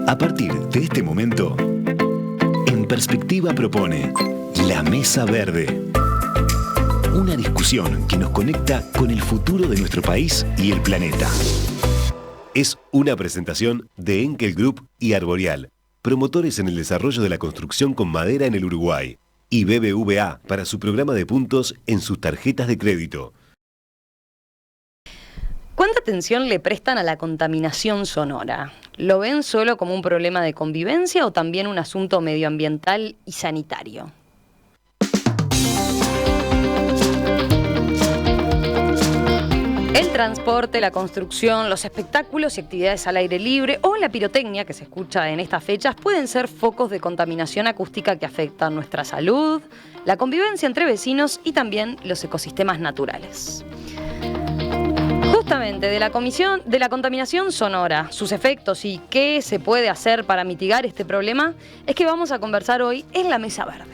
A partir de este momento, En Perspectiva propone La Mesa Verde. Una discusión que nos conecta con el futuro de nuestro país y el planeta. Es una presentación de Enkel Group y Arboreal, promotores en el desarrollo de la construcción con madera en el Uruguay, y BBVA para su programa de puntos en sus tarjetas de crédito. ¿Cuánta atención le prestan a la contaminación sonora? ¿Lo ven solo como un problema de convivencia o también un asunto medioambiental y sanitario? El transporte, la construcción, los espectáculos y actividades al aire libre o la pirotecnia que se escucha en estas fechas pueden ser focos de contaminación acústica que afectan nuestra salud, la convivencia entre vecinos y también los ecosistemas naturales. Justamente de la contaminación sonora, sus efectos y qué se puede hacer para mitigar este problema es que vamos a conversar hoy en la Mesa Verde.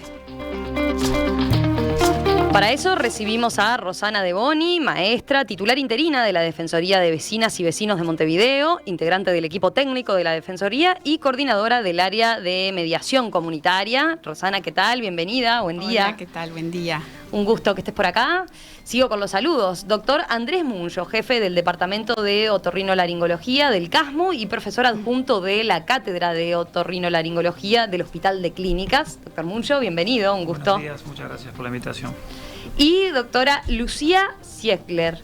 Para eso recibimos a Rosana De Boni, maestra, titular interina de la Defensoría de Vecinas y Vecinos de Montevideo, integrante del equipo técnico de la Defensoría y coordinadora del área de mediación comunitaria. Rosana, ¿qué tal? Bienvenida, buen día. Hola, ¿qué tal? Buen día. Un gusto que estés por acá. Sigo con los saludos. Doctor Andrés Muncho, jefe del Departamento de Otorrinolaringología del CASMU y profesor adjunto de la Cátedra de Otorrinolaringología del Hospital de Clínicas. Doctor Muncho, bienvenido, un gusto. Buenos días, muchas gracias por la invitación. Y doctora Lucía Siegler,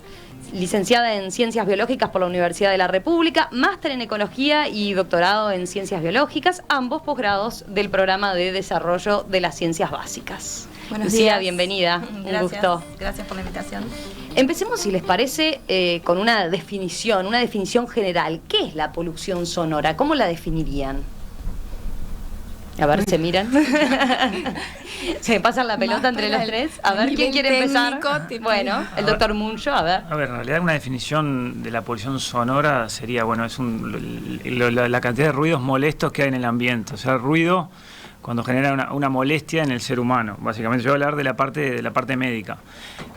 licenciada en Ciencias Biológicas por la Universidad de la República, máster en Ecología y doctorado en Ciencias Biológicas, ambos posgrados del Programa de Desarrollo de las Ciencias Básicas. Buenos Lucía, días. bienvenida, Gracias, un gusto. Gracias por la invitación. Empecemos, si les parece, con una definición general. ¿Qué es la polución sonora? ¿Cómo la definirían? A ver, se miran. Se pasan la pelota entre los tres. A ver, ¿quién quiere empezar? Bueno, el doctor Muncho, a ver. A ver, en realidad una definición de la polución sonora sería, bueno, es la cantidad de ruidos molestos que hay en el ambiente. O sea, el ruido cuando genera una molestia en el ser humano. Básicamente, yo voy a hablar de la parte médica.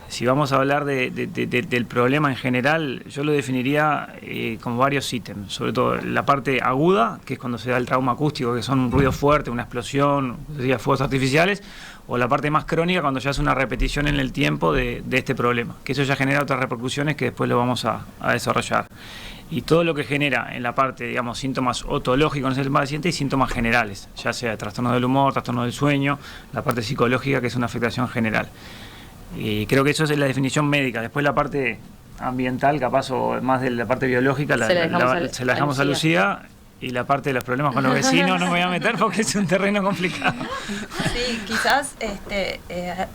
Si vamos a hablar del problema en general, yo lo definiría como varios ítems. Sobre todo la parte aguda, que es cuando se da el trauma acústico, que son un ruido fuerte, una explosión, fuegos artificiales, o la parte más crónica, cuando ya es una repetición en el tiempo de este problema, que eso ya genera otras repercusiones que después lo vamos a desarrollar. Y todo lo que genera en la parte, digamos, síntomas otológicos en el paciente y síntomas generales, ya sea trastornos del humor, trastornos del sueño, la parte psicológica, que es una afectación general. Y creo que eso es la definición médica. Después la parte ambiental, capaz, o más de la parte biológica, se la dejamos a Lucía. Y la parte de los problemas con los vecinos no me voy a meter porque es un terreno complicado. Sí, quizás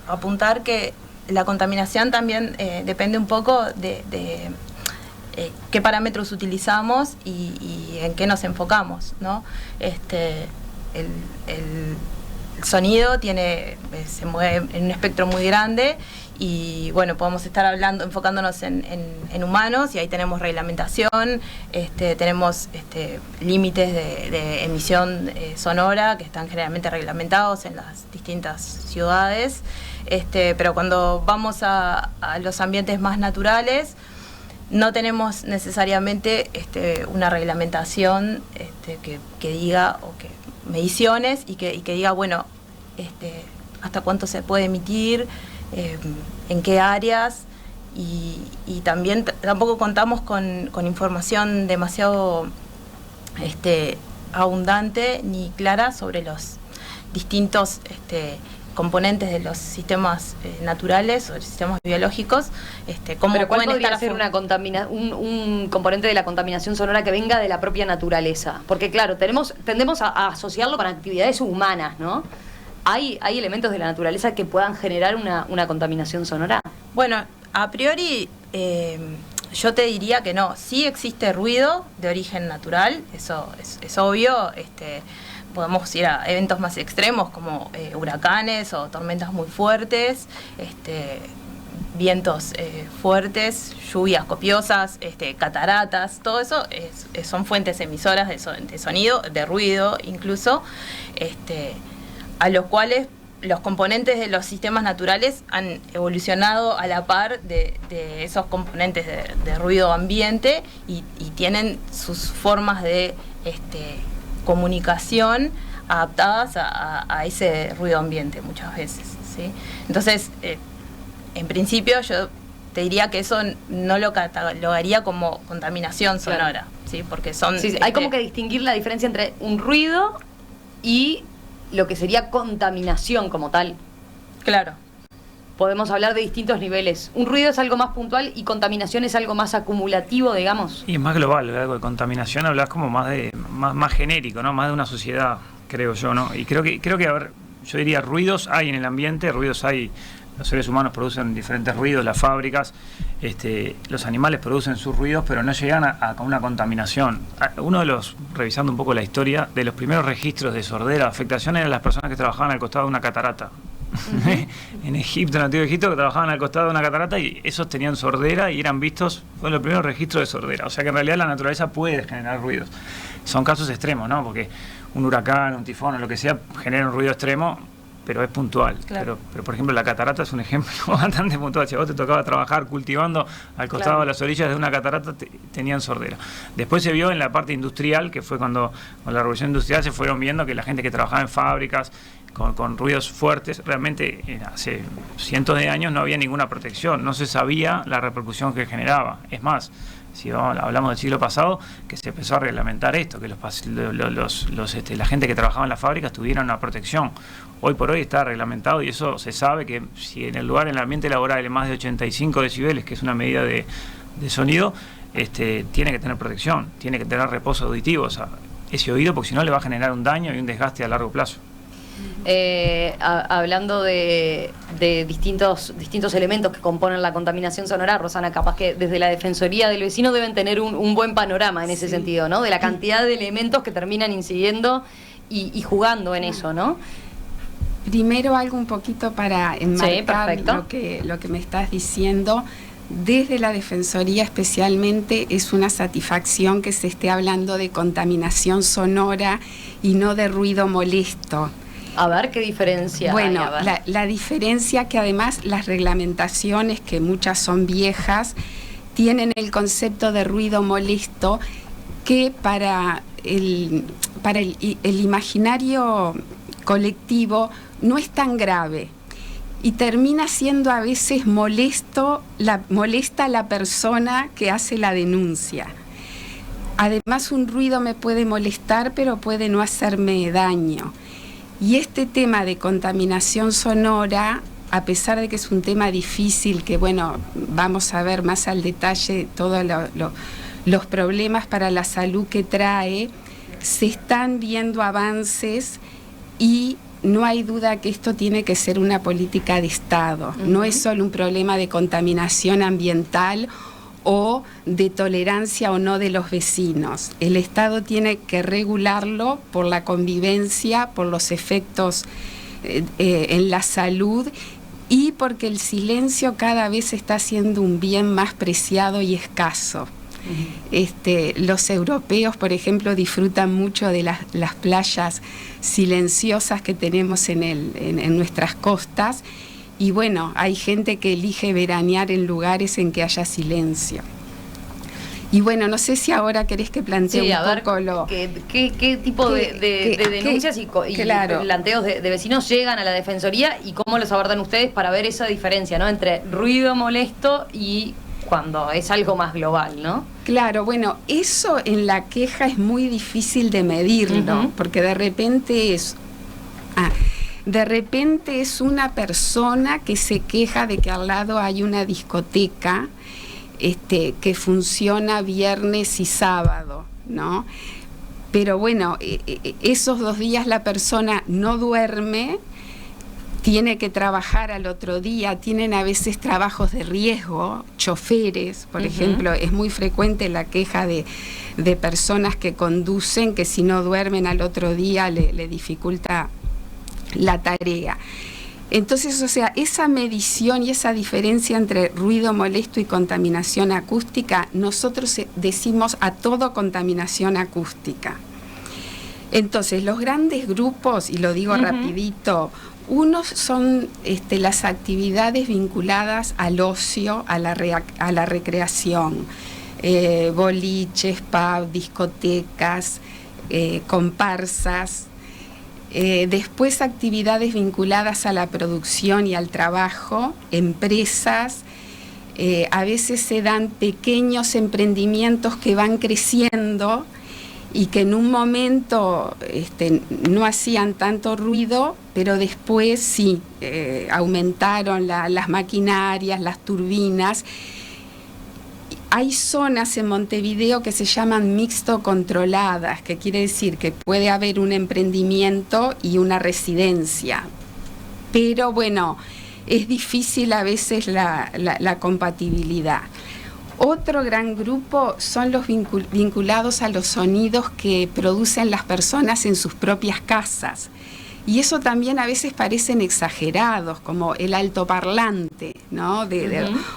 apuntar que la contaminación también depende un poco de qué parámetros utilizamos y en qué nos enfocamos, ¿no? El sonido se mueve en un espectro muy grande y bueno, podemos estar enfocándonos en humanos y ahí tenemos reglamentación, tenemos límites de emisión sonora que están generalmente reglamentados en las distintas ciudades, pero cuando vamos a los ambientes más naturales no tenemos necesariamente una reglamentación que diga, o que mediciones y que diga, bueno, hasta cuánto se puede emitir, en qué áreas, y también tampoco contamos con información demasiado abundante ni clara sobre los distintos componentes de los sistemas naturales o los sistemas biológicos. ¿Pero cuál podría ser un componente de la contaminación sonora que venga de la propia naturaleza? Porque claro, tendemos a asociarlo con actividades humanas, ¿no? ¿Hay elementos de la naturaleza que puedan generar una contaminación sonora? Bueno, a priori yo te diría que no. Sí existe ruido de origen natural, eso es obvio. Podemos ir a eventos más extremos como huracanes o tormentas muy fuertes, vientos fuertes, lluvias copiosas, cataratas, todo eso son fuentes emisoras de sonido, de ruido incluso, a los cuales los componentes de los sistemas naturales han evolucionado a la par de esos componentes de ruido ambiente y tienen sus formas de comunicación adaptadas a ese ruido ambiente muchas veces, ¿sí? Entonces, en principio yo te diría que eso no lo catalogaría como contaminación sonora, claro. ¿Sí? Porque son... Sí, hay como que distinguir la diferencia entre un ruido y lo que sería contaminación como tal. Claro. Podemos hablar de distintos niveles. Un ruido es algo más puntual y contaminación es algo más acumulativo, digamos. Y es más global, algo de contaminación hablas como más genérico, ¿no? Más de una sociedad, creo yo, ¿no? Y creo que, a ver, yo diría, ruidos hay en el ambiente, ruidos hay. Los seres humanos producen diferentes ruidos, las fábricas, los animales producen sus ruidos, pero no llegan a una contaminación. Uno de los, revisando un poco la historia, de los primeros registros de sordera, afectación, eran las personas que trabajaban al costado de una catarata. En Egipto, en el antiguo Egipto, que trabajaban al costado de una catarata y esos tenían sordera y eran vistos, fueron los primeros registros de sordera. O sea que en realidad la naturaleza puede generar ruidos. Son casos extremos, ¿no? Porque un huracán, un tifón o lo que sea genera un ruido extremo, pero es puntual. Claro. Pero por ejemplo, la catarata es un ejemplo bastante puntual. Si a vos te tocaba trabajar cultivando al costado, claro, de las orillas de una catarata, tenían sordera. Después se vio en la parte industrial, que fue cuando con la revolución industrial se fueron viendo que la gente que trabajaba en fábricas con ruidos fuertes, realmente hace cientos de años no había ninguna protección, no se sabía la repercusión que generaba. Es más, si hablamos del siglo pasado, que se empezó a reglamentar esto, que la gente que trabajaba en las fábricas tuviera una protección. Hoy por hoy está reglamentado y eso se sabe que si en el ambiente laboral es más de 85 decibeles, que es una medida de sonido, tiene que tener protección, tiene que tener reposo auditivo, o sea, ese oído, porque si no le va a generar un daño y un desgaste a largo plazo. Hablando de distintos elementos que componen la contaminación sonora, Rosana, capaz que desde la Defensoría del Vecino deben tener un buen panorama en ese sentido, ¿no? De la cantidad de elementos que terminan incidiendo y jugando en eso, ¿no? Primero algo un poquito para enmarcar lo que me estás diciendo. Desde la Defensoría especialmente es una satisfacción que se esté hablando de contaminación sonora y no de ruido molesto. A ver, ¿qué diferencia bueno, hay? La diferencia que además las reglamentaciones, que muchas son viejas, tienen el concepto de ruido molesto que para el imaginario colectivo no es tan grave y termina siendo a veces molesta a la persona que hace la denuncia. Además, un ruido me puede molestar, pero puede no hacerme daño. Y este tema de contaminación sonora, a pesar de que es un tema difícil, que bueno, vamos a ver más al detalle todos los problemas para la salud que trae, se están viendo avances y no hay duda que esto tiene que ser una política de Estado. No es solo un problema de contaminación ambiental o de tolerancia o no de los vecinos. El Estado tiene que regularlo por la convivencia, por los efectos en la salud y porque el silencio cada vez está siendo un bien más preciado y escaso. Los europeos, por ejemplo, disfrutan mucho de las playas silenciosas que tenemos en nuestras costas. Y bueno, hay gente que elige veranear en lugares en que haya silencio. Y bueno, no sé si ahora querés que plantee un poco lo... ¿Qué tipo de denuncias y claro, planteos de vecinos llegan a la Defensoría y cómo los abordan ustedes para ver esa diferencia, ¿no? Entre ruido molesto y cuando es algo más global, ¿no? Claro, bueno, eso en la queja es muy difícil de medirlo, porque de repente es una persona que se queja de que al lado hay una discoteca que funciona viernes y sábado, ¿no? Pero bueno, esos 2 días la persona no duerme, tiene que trabajar al otro día, tienen a veces trabajos de riesgo, choferes, por ejemplo, es muy frecuente la queja de personas que conducen, que si no duermen al otro día le dificulta la tarea. Entonces, o sea, esa medición y esa diferencia entre ruido molesto y contaminación acústica, nosotros decimos a todo contaminación acústica. Entonces, los grandes grupos, y lo digo rapidito, unos son las actividades vinculadas al ocio, a la recreación, boliches, pubs, discotecas, comparsas. Después actividades vinculadas a la producción y al trabajo, empresas. A veces se dan pequeños emprendimientos que van creciendo y que en un momento no hacían tanto ruido, pero después sí, aumentaron las maquinarias, las turbinas. Hay zonas en Montevideo que se llaman mixto controladas, que quiere decir que puede haber un emprendimiento y una residencia. Pero bueno, es difícil a veces la compatibilidad. Otro gran grupo son los vinculados a los sonidos que producen las personas en sus propias casas. Y eso también a veces parecen exagerados, como el altoparlante, ¿no?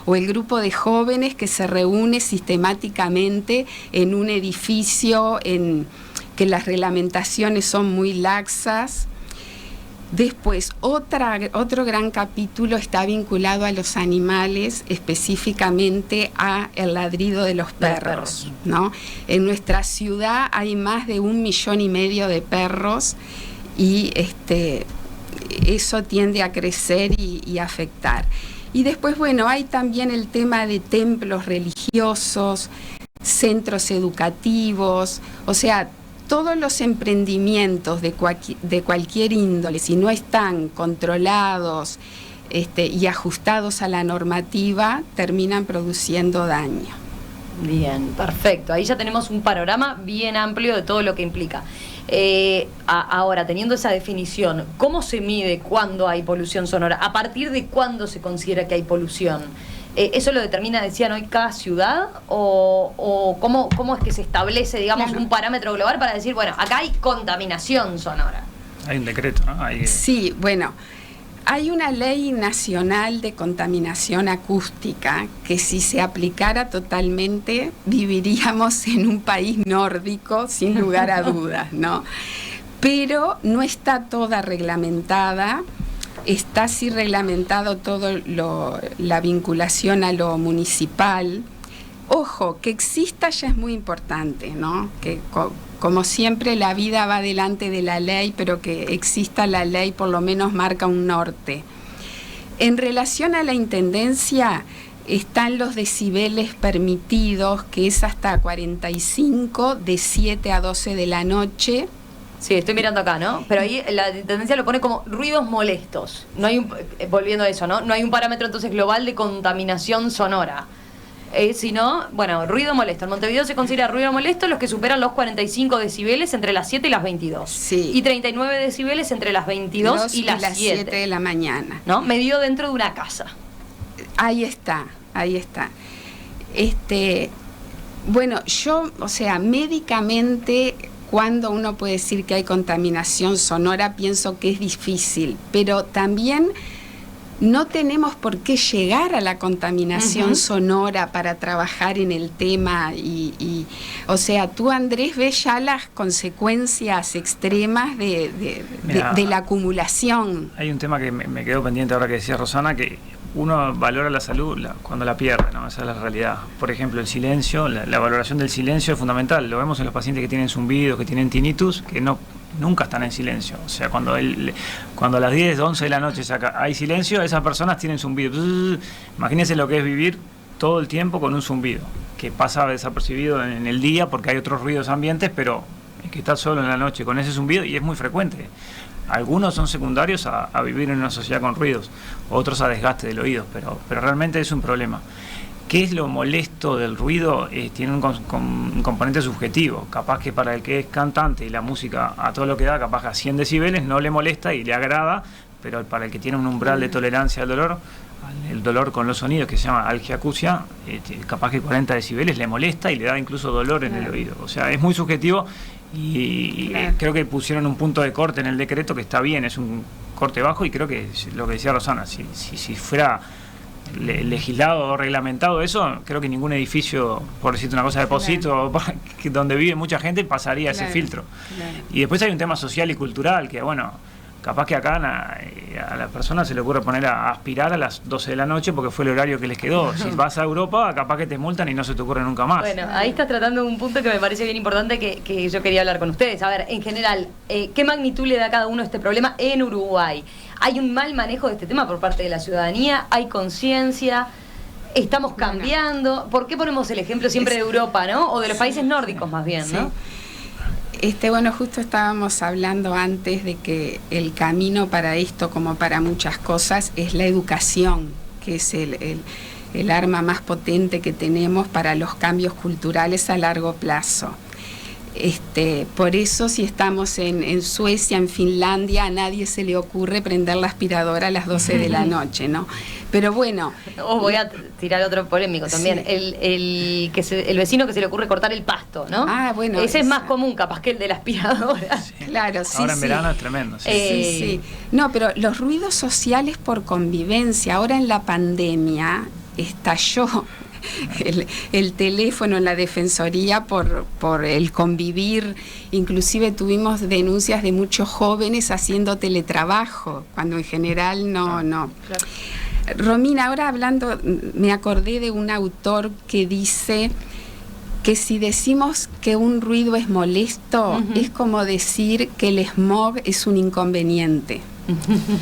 O el grupo de jóvenes que se reúne sistemáticamente en un edificio que las reglamentaciones son muy laxas. Después, otro gran capítulo está vinculado a los animales, específicamente a el ladrido de los perros, ¿no? En nuestra ciudad hay más de 1,5 millones de perros y eso tiende a crecer y afectar. Y después, bueno, hay también el tema de templos religiosos, centros educativos, o sea, todos los emprendimientos de cualquier índole, si no están controlados y ajustados a la normativa, terminan produciendo daño. Bien, perfecto. Ahí ya tenemos un panorama bien amplio de todo lo que implica. Ahora, teniendo esa definición, ¿cómo se mide cuándo hay polución sonora? ¿A partir de cuándo se considera que hay polución? ¿Eso lo determina, decían hoy, cada ciudad? ¿O cómo es que se establece, digamos, un parámetro global para decir, bueno, acá hay contaminación sonora? Hay un decreto, ¿no? Sí, bueno, hay una ley nacional de contaminación acústica que si se aplicara totalmente viviríamos en un país nórdico sin lugar a dudas, ¿no? Pero no está toda reglamentada. Está sí reglamentado todo la vinculación a lo municipal. Ojo, que exista ya es muy importante, ¿no? Que como siempre la vida va delante de la ley, pero que exista la ley por lo menos marca un norte. En relación a la intendencia, están los decibeles permitidos, que es hasta 45, de 7 a 12 de la noche. Sí, estoy mirando acá, ¿no? Pero ahí la tendencia lo pone como ruidos molestos. No hay volviendo a eso, ¿no? No hay un parámetro entonces global de contaminación sonora. Sino, bueno, ruido molesto. En Montevideo se considera ruido molesto los que superan los 45 decibeles entre las 7 y las 22. Sí. Y 39 decibeles entre las 22 y las 7 de la mañana. ¿No? Medido dentro de una casa. Ahí está. Bueno, o sea, médicamente, cuando uno puede decir que hay contaminación sonora, pienso que es difícil, pero también no tenemos por qué llegar a la contaminación sonora para trabajar en el tema o sea, tú, Andrés, ves ya las consecuencias extremas de la acumulación. Hay un tema que me quedó pendiente ahora que decía Rosana, que uno valora la salud cuando la pierde, ¿no? Esa es la realidad. Por ejemplo, el silencio, la valoración del silencio es fundamental. Lo vemos en los pacientes que tienen zumbidos, que tienen tinnitus, que nunca están en silencio. O sea, cuando a las 10, 11 de la noche hay silencio, esas personas tienen zumbido. Imagínense lo que es vivir todo el tiempo con un zumbido, que pasa desapercibido en el día porque hay otros ruidos ambientes, pero es que está solo en la noche con ese zumbido y es muy frecuente. Algunos son secundarios a vivir en una sociedad con ruidos, otros a desgaste del oído, pero realmente es un problema. ¿Qué es lo molesto del ruido? Tiene un componente subjetivo. Capaz que para el que es cantante y la música a todo lo que da, capaz que a 100 decibeles no le molesta y le agrada, pero para el que tiene un umbral de tolerancia al dolor, el dolor con los sonidos, que se llama algiacusia, capaz que 40 decibeles le molesta y le da incluso dolor en el oído. O sea, es muy subjetivo y creo que pusieron un punto de corte en el decreto que está bien, es un corte bajo, y creo que lo que decía Rosana, si fuera legislado o reglamentado eso, creo que ningún edificio, por decirte una cosa, Depósito, donde vive mucha gente, pasaría ese filtro. Y después hay un tema social y cultural que, bueno, capaz que acá a la persona se le ocurre poner a aspirar a las 12 de la noche porque fue el horario que les quedó. Si vas a Europa, capaz que te multan y no se te ocurre nunca más. Bueno, ahí estás tratando un punto que me parece bien importante que yo quería hablar con ustedes. A ver, en general, ¿qué magnitud le da a cada uno este problema en Uruguay? ¿Hay un mal manejo de este tema por parte de la ciudadanía? ¿Hay conciencia? ¿Estamos cambiando? ¿Por qué ponemos el ejemplo siempre de Europa, ¿no? O de los países nórdicos más bien, ¿no? Bueno, justo estábamos hablando antes de que el camino para esto, como para muchas cosas, es la educación, que es el arma más potente que tenemos para los cambios culturales a largo plazo. Por eso si estamos en Suecia, en Finlandia, a nadie se le ocurre prender la aspiradora a las 12 de la noche, ¿no? Pero bueno... Voy a tirar otro polémico también, sí. el vecino que se le ocurre cortar el pasto, ¿no? Ah, bueno. Ese es más común capaz que el de la aspiradora. Sí. Claro, sí. Ahora en verano es tremendo. Sí. Sí. No, pero los ruidos sociales por convivencia, ahora en la pandemia estalló el teléfono en la defensoría por el convivir. Inclusive tuvimos denuncias de muchos jóvenes haciendo teletrabajo, cuando en general no. Claro. Romina, ahora hablando, me acordé de un autor que dice que si decimos que un ruido es molesto, es como decir que el smog es un inconveniente,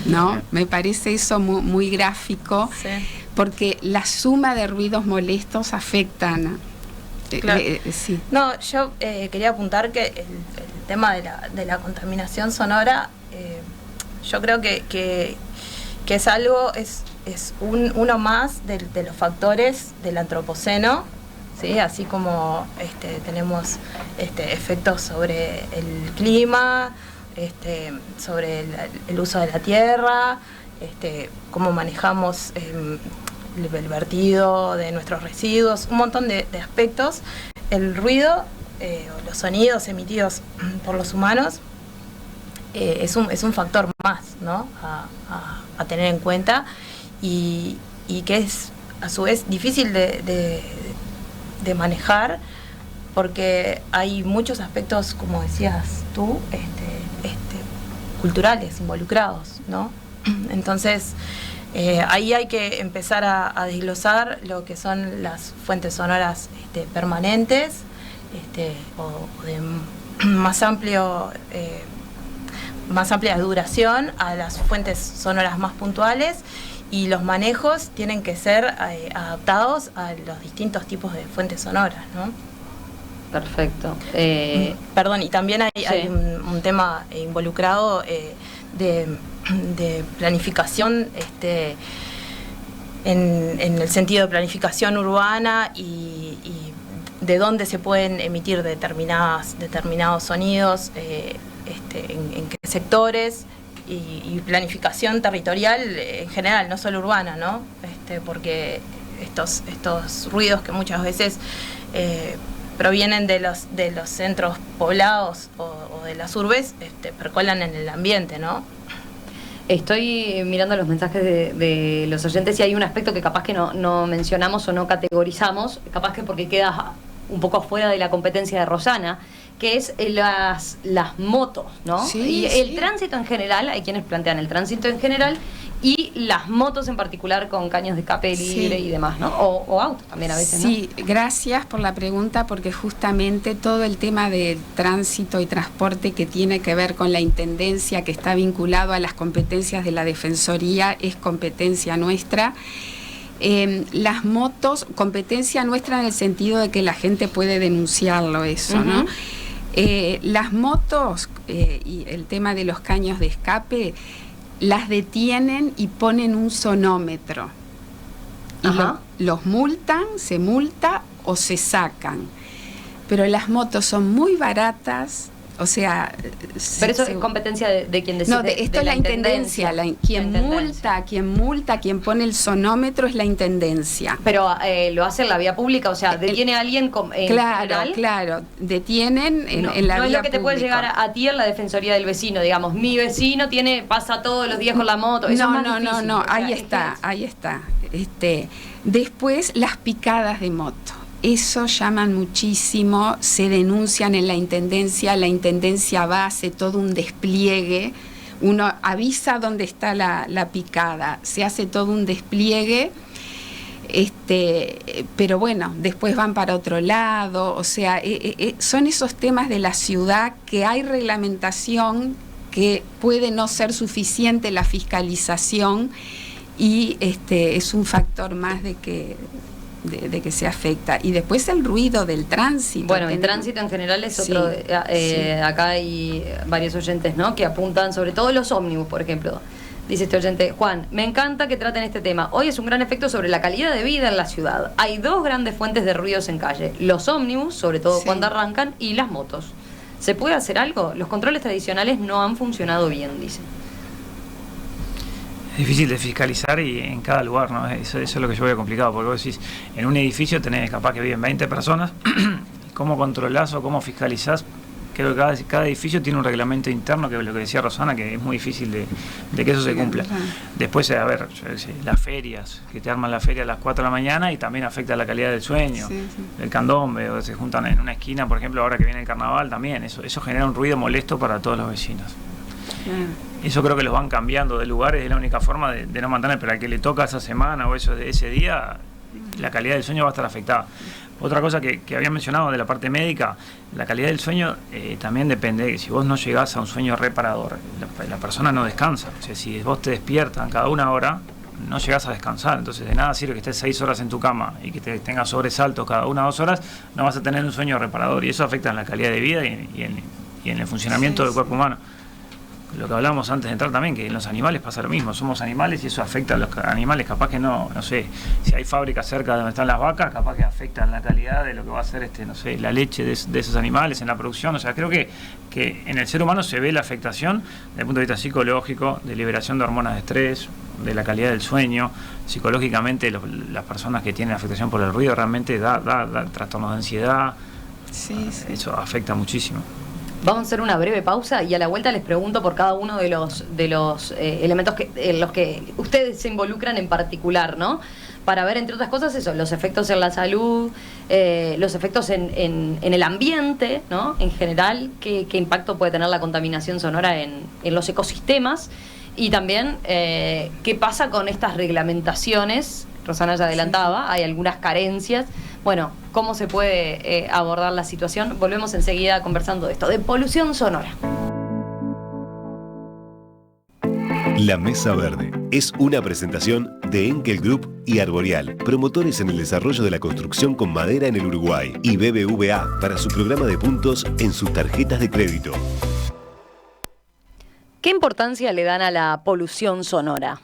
¿no? Me parece eso muy, muy gráfico. Sí. Porque la suma de ruidos molestos afectan. Claro. Sí. No, yo quería apuntar que el tema de la contaminación sonora, yo creo que es algo, es uno más de los factores del antropoceno, ¿sí? Así como tenemos efectos sobre el clima, sobre el uso de la tierra, cómo manejamos el vertido de nuestros residuos, un montón de aspectos. El ruido o los sonidos emitidos por los humanos es un factor más, ¿no? a tener en cuenta y que es a su vez difícil de manejar porque hay muchos aspectos, como decías tú, culturales involucrados, ¿no? Entonces, ahí hay que empezar a desglosar lo que son las fuentes sonoras permanentes o de más amplia duración a las fuentes sonoras más puntuales, y los manejos tienen que ser adaptados a los distintos tipos de fuentes sonoras, ¿no? Perfecto. Perdón, y también hay un tema involucrado de planificación, en el sentido de planificación urbana y de dónde se pueden emitir determinados sonidos, en qué sectores, y planificación territorial en general, no solo urbana, ¿no? Porque estos ruidos que muchas veces provienen de los centros poblados o de las urbes, percolan en el ambiente, ¿no? Estoy mirando los mensajes de los oyentes y hay un aspecto que capaz que no mencionamos o no categorizamos, capaz que porque queda un poco fuera de la competencia de Rosana, que es las motos, ¿no? Sí, y el tránsito en general, hay quienes plantean el tránsito en general y las motos en particular con caños de escape libre y demás, ¿no? O autos también a veces, ¿no? Sí, gracias por la pregunta, porque justamente todo el tema del tránsito y transporte que tiene que ver con la intendencia, que está vinculado a las competencias de la Defensoría, es competencia nuestra. Las motos, competencia nuestra en el sentido de que la gente puede denunciarlo eso, ¿no? Las motos y el tema de los caños de escape, las detienen y ponen un sonómetro. Y los multan, se multa o se sacan. Pero las motos son muy baratas. O sea... Pero eso es competencia de quien decide. No, esto es la intendencia. Quien multa, quien pone el sonómetro es la intendencia. Pero lo hace en la vía pública, o sea, detiene a alguien Claro, detienen en la vía pública. No es lo que te puede llegar a ti en la defensoría del vecino, digamos, mi vecino pasa todos los días con la moto. Eso es más difícil. No, ahí está. Después, las picadas de moto. Eso llaman muchísimo, se denuncian en la intendencia va, hace todo un despliegue, uno avisa dónde está la picada, se hace todo un despliegue, pero bueno, después van para otro lado, o sea, son esos temas de la ciudad que hay reglamentación, que puede no ser suficiente la fiscalización, y es un factor más de que se afecta. Y después el ruido del tránsito. Bueno, el tránsito en general es otro. Sí. Acá hay varios oyentes, ¿no?, que apuntan sobre todo los ómnibus, por ejemplo. Dice este oyente: Juan, me encanta que traten este tema. Hoy es un gran efecto sobre la calidad de vida en la ciudad. Hay dos grandes fuentes de ruidos en calle: los ómnibus, sobre todo cuando arrancan, y las motos. ¿Se puede hacer algo? Los controles tradicionales no han funcionado bien, dice. Es difícil de fiscalizar y en cada lugar, ¿no? Eso es lo que yo veo complicado, porque vos decís, en un edificio tenés capaz que viven 20 personas, ¿cómo controlás o cómo fiscalizás? Creo que cada edificio tiene un reglamento interno, que es lo que decía Rosana, que es muy difícil de que eso se cumpla. Después, a ver, las ferias, que te arman la feria a las 4 de la mañana y también afecta la calidad del sueño, el candombe, o se juntan en una esquina, por ejemplo, ahora que viene el carnaval también, eso genera un ruido molesto para todos los vecinos. Eso creo que los van cambiando de lugares, es la única forma de no mantener, pero al que le toca esa semana o ese día, la calidad del sueño va a estar afectada. Otra cosa que había mencionado de la parte médica, la calidad del sueño también depende. Si vos no llegás a un sueño reparador, la persona no descansa. O sea, si vos te despiertan cada 1 hora, no llegás a descansar. Entonces de nada sirve que estés 6 horas en tu cama y que tengas sobresaltos cada 1 o 2 horas, no vas a tener un sueño reparador, y eso afecta en la calidad de vida y en el funcionamiento del cuerpo humano. Lo que hablábamos antes de entrar también, que en los animales pasa lo mismo, somos animales y eso afecta a los animales. Capaz que no sé, si hay fábricas cerca de donde están las vacas, capaz que afectan la calidad de lo que va a ser la leche de esos animales en la producción. O sea, creo que en el ser humano se ve la afectación desde el punto de vista psicológico, de liberación de hormonas de estrés, de la calidad del sueño. Psicológicamente, las personas que tienen afectación por el ruido realmente da trastornos de ansiedad. Eso afecta muchísimo. Vamos a hacer una breve pausa y a la vuelta les pregunto por cada uno de los elementos en los que ustedes se involucran en particular, ¿no? Para ver, entre otras cosas, eso, los efectos en la salud, los efectos en el ambiente, ¿no? En general, qué impacto puede tener la contaminación sonora en los ecosistemas, y también qué pasa con estas reglamentaciones. Rosana ya adelantaba, hay algunas carencias. Bueno, ¿cómo se puede abordar la situación? Volvemos enseguida conversando de esto, de polución sonora. La Mesa Verde es una presentación de Enkel Group y Arboreal, promotores en el desarrollo de la construcción con madera en el Uruguay, y BBVA para su programa de puntos en sus tarjetas de crédito. ¿Qué importancia le dan a la polución sonora?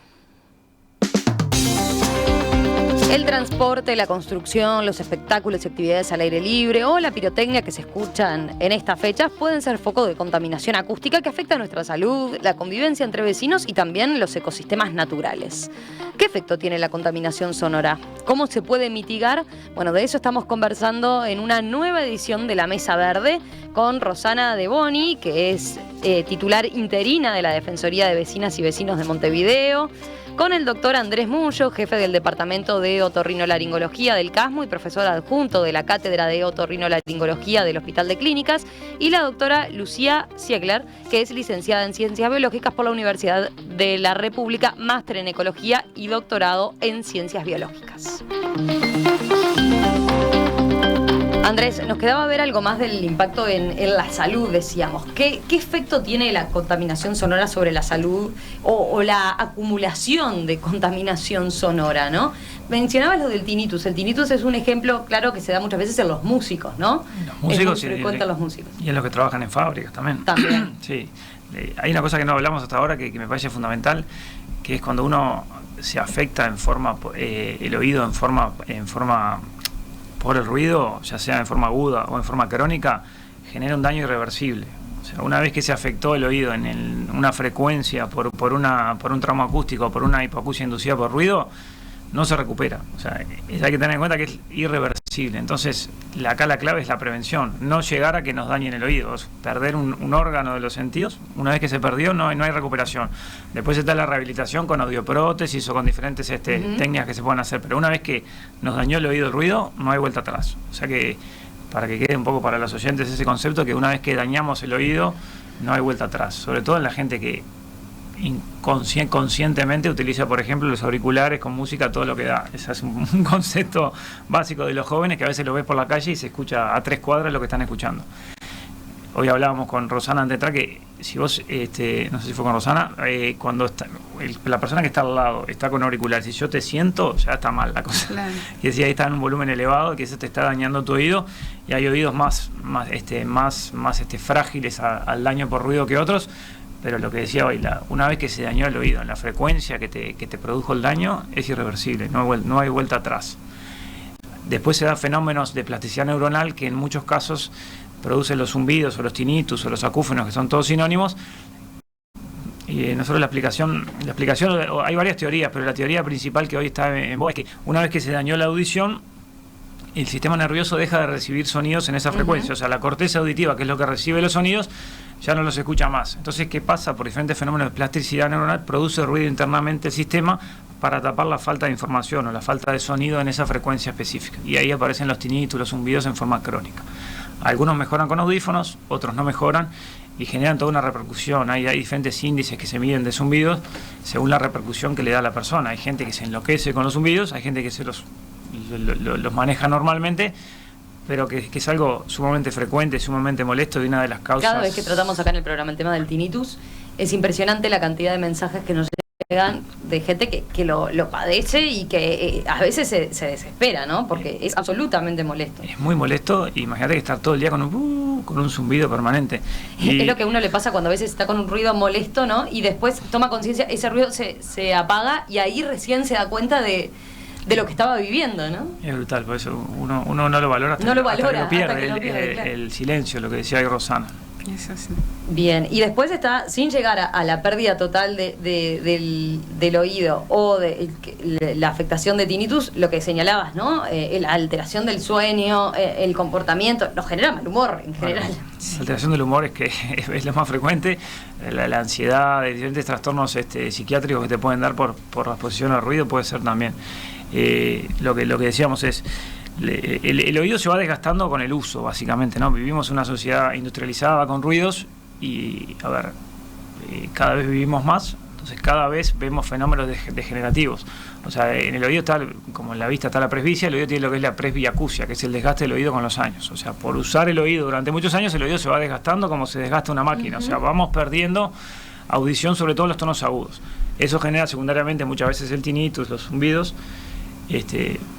El transporte, la construcción, los espectáculos y actividades al aire libre o la pirotecnia que se escuchan en estas fechas pueden ser foco de contaminación acústica que afecta a nuestra salud, la convivencia entre vecinos y también los ecosistemas naturales. ¿Qué efecto tiene la contaminación sonora? ¿Cómo se puede mitigar? Bueno, de eso estamos conversando en una nueva edición de La Mesa Verde con Rosana De Boni, que es titular interina de la Defensoría de Vecinas y Vecinos de Montevideo, con el doctor Andrés Mullo, jefe del Departamento de Otorrinolaringología del CASMO y profesor adjunto de la Cátedra de Otorrinolaringología del Hospital de Clínicas, y la doctora Lucía Ziegler, que es licenciada en Ciencias Biológicas por la Universidad de la República, máster en Ecología y doctorado en Ciencias Biológicas. Andrés, nos quedaba ver algo más del impacto en la salud, decíamos. ¿Qué efecto tiene la contaminación sonora sobre la salud o la acumulación de contaminación sonora, ¿no? Mencionabas lo del tinnitus. El tinnitus es un ejemplo claro que se da muchas veces en los músicos, ¿no? Los músicos, es muy frecuente en los músicos. Y en los que trabajan en fábricas también. También. Sí. Hay una cosa que no hablamos hasta ahora que me parece fundamental, que es cuando uno se afecta en forma, el oído en forma por el ruido, ya sea en forma aguda o en forma crónica, genera un daño irreversible. O sea, una vez que se afectó el oído en una frecuencia por un trauma acústico, por una hipoacusia inducida por ruido, no se recupera. O sea, hay que tener en cuenta que es irreversible. Entonces, acá la clave es la prevención, no llegar a que nos dañen el oído, perder un órgano de los sentidos. Una vez que se perdió, no hay recuperación. Después está la rehabilitación con audioprótesis o con diferentes técnicas que se pueden hacer, pero una vez que nos dañó el oído el ruido, no hay vuelta atrás. O sea que, para que quede un poco para los oyentes ese concepto, que una vez que dañamos el oído, no hay vuelta atrás. Sobre todo en la gente que conscientemente utiliza, por ejemplo, los auriculares con música, todo lo que da. Ese es un concepto básico de los jóvenes que a veces lo ves por la calle y se escucha a 3 cuadras lo que están escuchando. Hoy hablábamos con Rosana antes de entrar que si vos, no sé si fue con Rosana, cuando la persona que está al lado está con auriculares, si yo te siento, ya está mal la cosa. Claro. Y decía, ahí está en un volumen elevado, que eso te está dañando tu oído, y hay oídos más frágiles al daño por ruido que otros, pero lo que decía hoy, una vez que se dañó el oído en la frecuencia que te produjo el daño, es irreversible, no hay vuelta atrás. Después se dan fenómenos de plasticidad neuronal que en muchos casos producen los zumbidos o los tinnitus o los acúfenos, que son todos sinónimos. Y nosotros la explicación, hay varias teorías, pero la teoría principal que hoy está en boga es que una vez que se dañó la audición, el sistema nervioso deja de recibir sonidos en esa frecuencia. O sea, la corteza auditiva, que es lo que recibe los sonidos, ya no los escucha más. Entonces, ¿qué pasa? Por diferentes fenómenos de plasticidad neuronal, produce ruido internamente el sistema para tapar la falta de información o la falta de sonido en esa frecuencia específica. Y ahí aparecen los tinnitus, los zumbidos en forma crónica. Algunos mejoran con audífonos, otros no mejoran y generan toda una repercusión. Hay diferentes índices que se miden de zumbidos según la repercusión que le da a la persona. Hay gente que se enloquece con los zumbidos, hay gente que se los maneja normalmente, pero que es algo sumamente frecuente, sumamente molesto y una de las causas. Cada vez que tratamos acá en el programa el tema del tinnitus, es impresionante la cantidad de mensajes que nos llegan de gente que lo padece y que a veces se desespera, ¿no? Porque es absolutamente molesto. Es muy molesto, imagínate que estar todo el día con un zumbido permanente. Y es lo que a uno le pasa cuando a veces está con un ruido molesto, ¿no? Y después toma conciencia, ese ruido se apaga y ahí recién se da cuenta de lo que estaba viviendo, ¿no? Es brutal, por eso uno no lo valora hasta, hasta que lo pierde, el silencio, lo que decía ahí Rosana. Eso sí. Bien, y después está, sin llegar a la pérdida total del oído o de la afectación de tinnitus, lo que señalabas, ¿no? La alteración del sueño, el comportamiento, nos genera mal humor en general. Bueno, la alteración del humor es lo más frecuente, la ansiedad, de diferentes trastornos psiquiátricos que te pueden dar por la exposición al ruido puede ser también. Lo que decíamos es, el oído se va desgastando con el uso, básicamente, ¿no? Vivimos en una sociedad industrializada con ruidos y, cada vez vivimos más, entonces cada vez vemos fenómenos degenerativos. O sea, en el oído está, como en la vista está la presbicia, el oído tiene lo que es la presbiacusia, que es el desgaste del oído con los años. O sea, por usar el oído durante muchos años, el oído se va desgastando como se desgasta una máquina. O sea, vamos perdiendo audición, sobre todo en los tonos agudos. Eso genera secundariamente muchas veces el tinnitus, los zumbidos.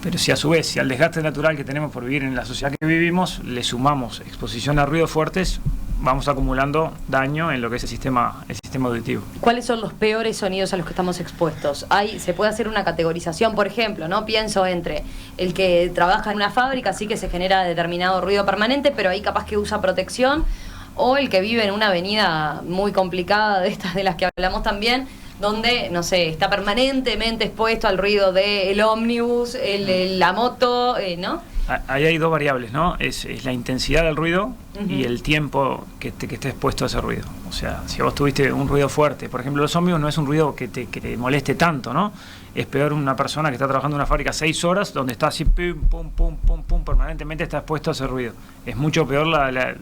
Pero si a su vez, si al desgaste natural que tenemos por vivir en la sociedad que vivimos, le sumamos exposición a ruidos fuertes, vamos acumulando daño en lo que es el sistema auditivo. ¿Cuáles son los peores sonidos a los que estamos expuestos? Se puede hacer una categorización, por ejemplo, ¿no? Pienso entre el que trabaja en una fábrica, sí que se genera determinado ruido permanente, pero ahí capaz que usa protección, o el que vive en una avenida muy complicada, de estas de las que hablamos también, donde, no sé, está permanentemente expuesto al ruido del ómnibus, la moto, ¿no? Ahí hay dos variables, ¿no? Es la intensidad del ruido y el tiempo que esté expuesto a ese ruido. O sea, si vos tuviste un ruido fuerte, por ejemplo, los ómnibus no es un ruido que te moleste tanto, ¿no? Es peor una persona que está trabajando en una fábrica 6 horas, donde está así, pum, pum, pum, pum, pum, permanentemente está expuesto a ese ruido. Es mucho peor la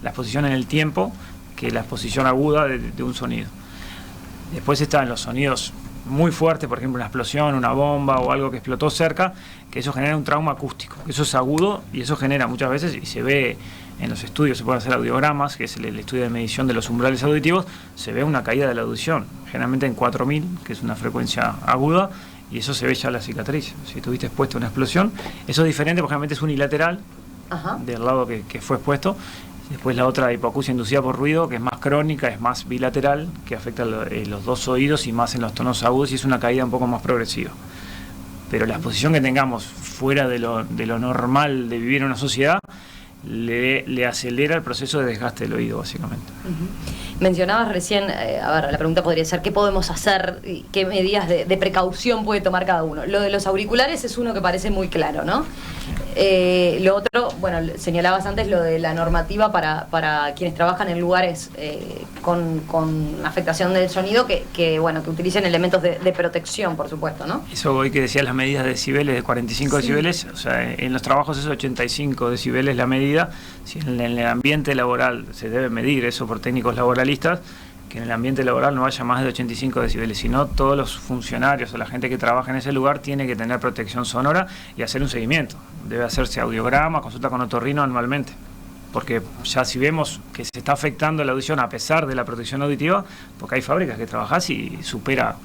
exposición en el tiempo que la exposición aguda de un sonido. Después están los sonidos muy fuertes, por ejemplo una explosión, una bomba o algo que explotó cerca, que eso genera un trauma acústico. Eso es agudo y eso genera muchas veces, y se ve en los estudios, se pueden hacer audiogramas, que es el estudio de medición de los umbrales auditivos, se ve una caída de la audición, generalmente en 4000, que es una frecuencia aguda, y eso se ve ya en la cicatriz. Si tuviste expuesto a una explosión, eso es diferente porque generalmente es unilateral, del lado que fue expuesto. Después la otra hipoacusia inducida por ruido, que es más crónica, es más bilateral, que afecta los dos oídos y más en los tonos agudos, y es una caída un poco más progresiva. Pero la exposición que tengamos fuera de lo normal de vivir en una sociedad le acelera el proceso de desgaste del oído, básicamente. Mencionabas recién, la pregunta podría ser, ¿qué podemos hacer? ¿Qué medidas de precaución puede tomar cada uno? Lo de los auriculares es uno que parece muy claro, ¿no? Lo otro, bueno, señalabas antes lo de la normativa para quienes trabajan en lugares con afectación del sonido, que utilicen elementos de protección, por supuesto, ¿no? Eso hoy que decías, las medidas de decibeles, de 45 decibeles, o sea, en los trabajos es 85 decibeles la medida. Si en el ambiente laboral se debe medir eso por técnicos laboralistas, que en el ambiente laboral no haya más de 85 decibeles, sino todos los funcionarios o la gente que trabaja en ese lugar tiene que tener protección sonora y hacer un seguimiento. Debe hacerse audiograma, consulta con otorrino anualmente, porque ya si vemos que se está afectando la audición a pesar de la protección auditiva, porque hay fábricas que trabajás y supera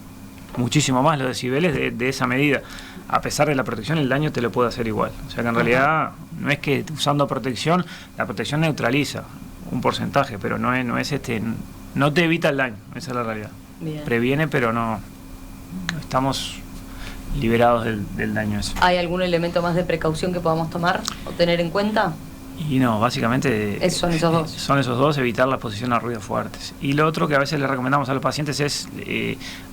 muchísimo más los decibeles de esa medida. A pesar de la protección, el daño te lo puede hacer igual. O sea que en realidad no es que usando protección, la protección neutraliza un porcentaje, pero no te evita el daño, esa es la realidad. Bien. Previene, pero no estamos liberados del daño ese. ¿Hay algún elemento más de precaución que podamos tomar o tener en cuenta? Y no, básicamente Son esos dos. Son esos dos, evitar la exposición a ruidos fuertes. Y lo otro que a veces le recomendamos a los pacientes es,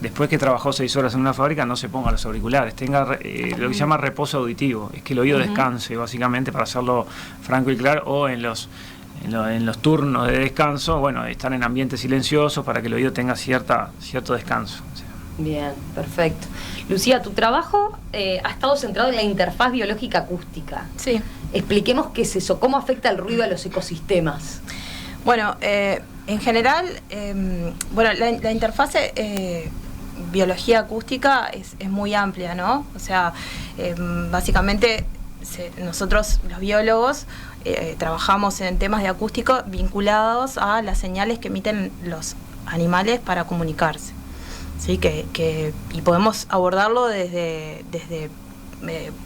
después que trabajó 6 horas en una fábrica, no se ponga los auriculares, tenga lo que se llama reposo auditivo, es que el oído descanse, básicamente, para hacerlo franco y claro, o en los turnos de descanso, bueno, estar en ambientes silenciosos para que el oído tenga cierto descanso. O sea. Bien, perfecto. Lucía, tu trabajo ha estado centrado en la interfaz biológica acústica. Sí. Expliquemos qué es eso, cómo afecta el ruido a los ecosistemas. Bueno, en general, la interfase biología acústica es muy amplia, ¿no? O sea, básicamente nosotros los biólogos trabajamos en temas de acústico vinculados a las señales que emiten los animales para comunicarse. ¿Sí? Y podemos abordarlo desde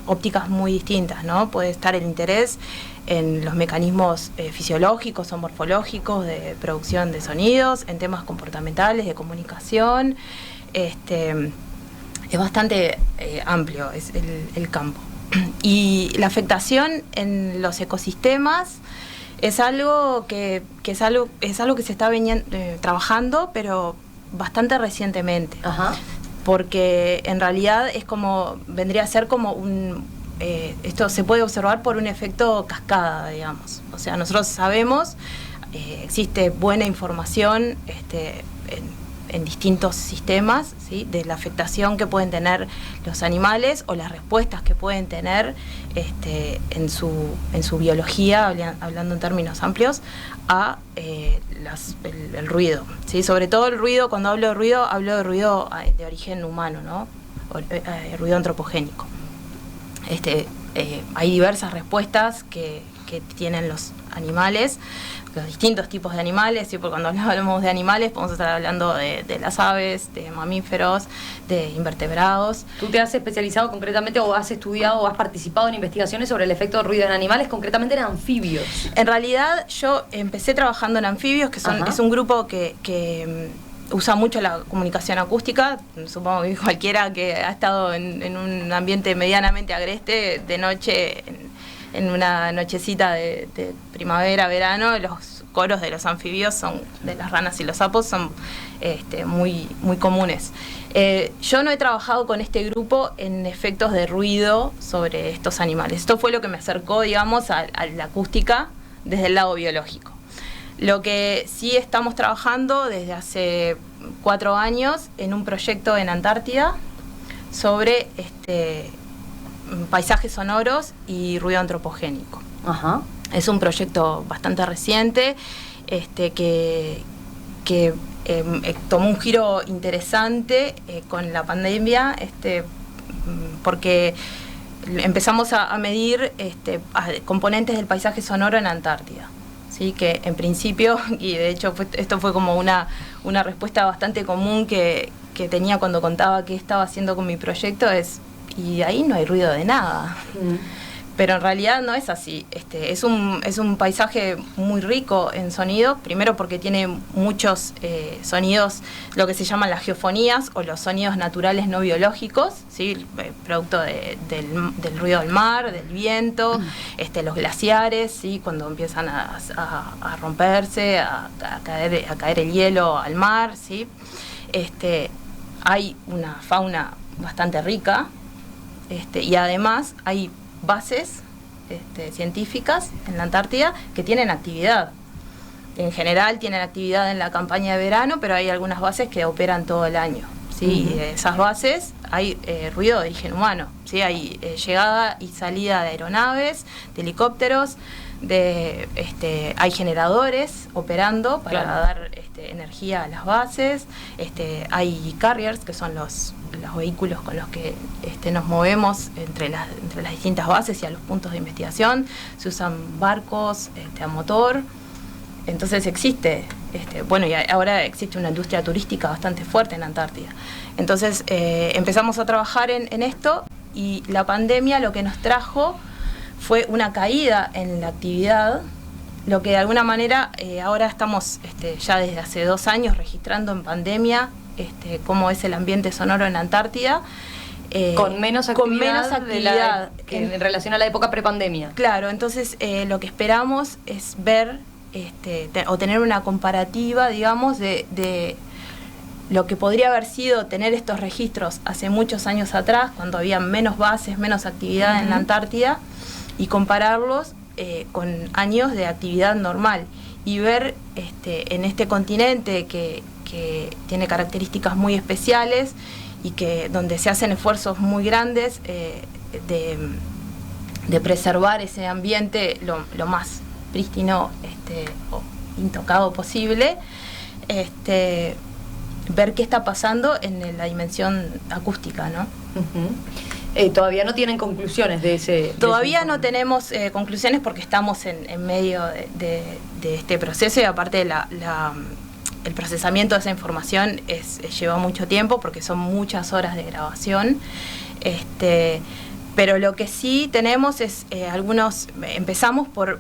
ópticas muy distintas, ¿no? Puede estar el interés en los mecanismos fisiológicos o morfológicos de producción de sonidos, en temas comportamentales, de comunicación. Es bastante amplio es el campo. Y la afectación en los ecosistemas es algo que se está trabajando, pero bastante recientemente. Ajá. Porque en realidad vendría a ser como esto se puede observar por un efecto cascada, digamos. O sea, nosotros sabemos, existe buena información en distintos sistemas, ¿sí? De la afectación que pueden tener los animales o las respuestas que pueden tener en su biología, hablando en términos amplios, a el ruido, ¿sí? Sobre todo el ruido, cuando hablo de ruido de origen humano, ¿no? Ruido antropogénico. Hay diversas respuestas que tienen los animales, los distintos tipos de animales, ¿sí? Porque cuando hablamos de animales podemos estar hablando de las aves, de mamíferos, de invertebrados. ¿Tú te has especializado concretamente o has estudiado o has participado en investigaciones sobre el efecto del ruido en animales, concretamente en anfibios? En realidad yo empecé trabajando en anfibios, que es un grupo que usa mucho la comunicación acústica. Supongo que cualquiera que ha estado en un ambiente medianamente agreste de noche, en una nochecita de primavera, verano, los coros de los anfibios de las ranas y los sapos son muy, muy comunes. Yo no he trabajado con este grupo en efectos de ruido sobre estos animales. Esto fue lo que me acercó, digamos, a la acústica desde el lado biológico. Lo que sí estamos trabajando desde hace 4 años en un proyecto en Antártida sobre paisajes sonoros y ruido antropogénico. Ajá. Es un proyecto bastante reciente que tomó un giro interesante con la pandemia, porque empezamos a medir componentes del paisaje sonoro en Antártida. Sí, que en principio, y de hecho esto fue como una respuesta bastante común que tenía cuando contaba qué estaba haciendo con mi proyecto, y ahí no hay ruido de nada. Pero en realidad no es así. Es un paisaje muy rico en sonido, primero porque tiene muchos sonidos, lo que se llaman las geofonías o los sonidos naturales no biológicos, ¿sí? Producto del ruido del mar, del viento, los glaciares, ¿sí? Cuando empiezan a romperse, a caer el hielo al mar, ¿sí? Hay una fauna bastante rica, y además hay bases científicas en la Antártida que tienen actividad. En general tienen actividad en la campaña de verano, pero hay algunas bases que operan todo el año, ¿sí? Y de esas bases hay ruido de origen humano, ¿sí? Hay llegada y salida de aeronaves, de helicópteros, hay generadores operando para dar energía a las bases, hay carriers, que son los vehículos con los que nos movemos entre las distintas bases y a los puntos de investigación. Se usan barcos a motor. Entonces existe, y ahora existe una industria turística bastante fuerte en Antártida. Entonces empezamos a trabajar en esto, y la pandemia lo que nos trajo fue una caída en la actividad, lo que de alguna manera ahora estamos ya desde hace 2 años registrando en pandemia cómo es el ambiente sonoro en Antártida. Con menos actividad en relación a la época prepandemia. Claro, entonces lo que esperamos es ver o tener una comparativa, digamos, de lo que podría haber sido tener estos registros hace muchos años atrás, cuando había menos bases, menos actividad en la Antártida, y compararlos con años de actividad normal, y ver en este continente que tiene características muy especiales y donde se hacen esfuerzos muy grandes de preservar ese ambiente lo más prístino o intocado posible, ver qué está pasando en la dimensión acústica, ¿no? Todavía no tienen conclusiones de ese... Todavía no tenemos conclusiones, porque estamos en medio de este proceso, y aparte el procesamiento de esa información lleva mucho tiempo, porque son muchas horas de grabación. Pero lo que sí tenemos es empezamos por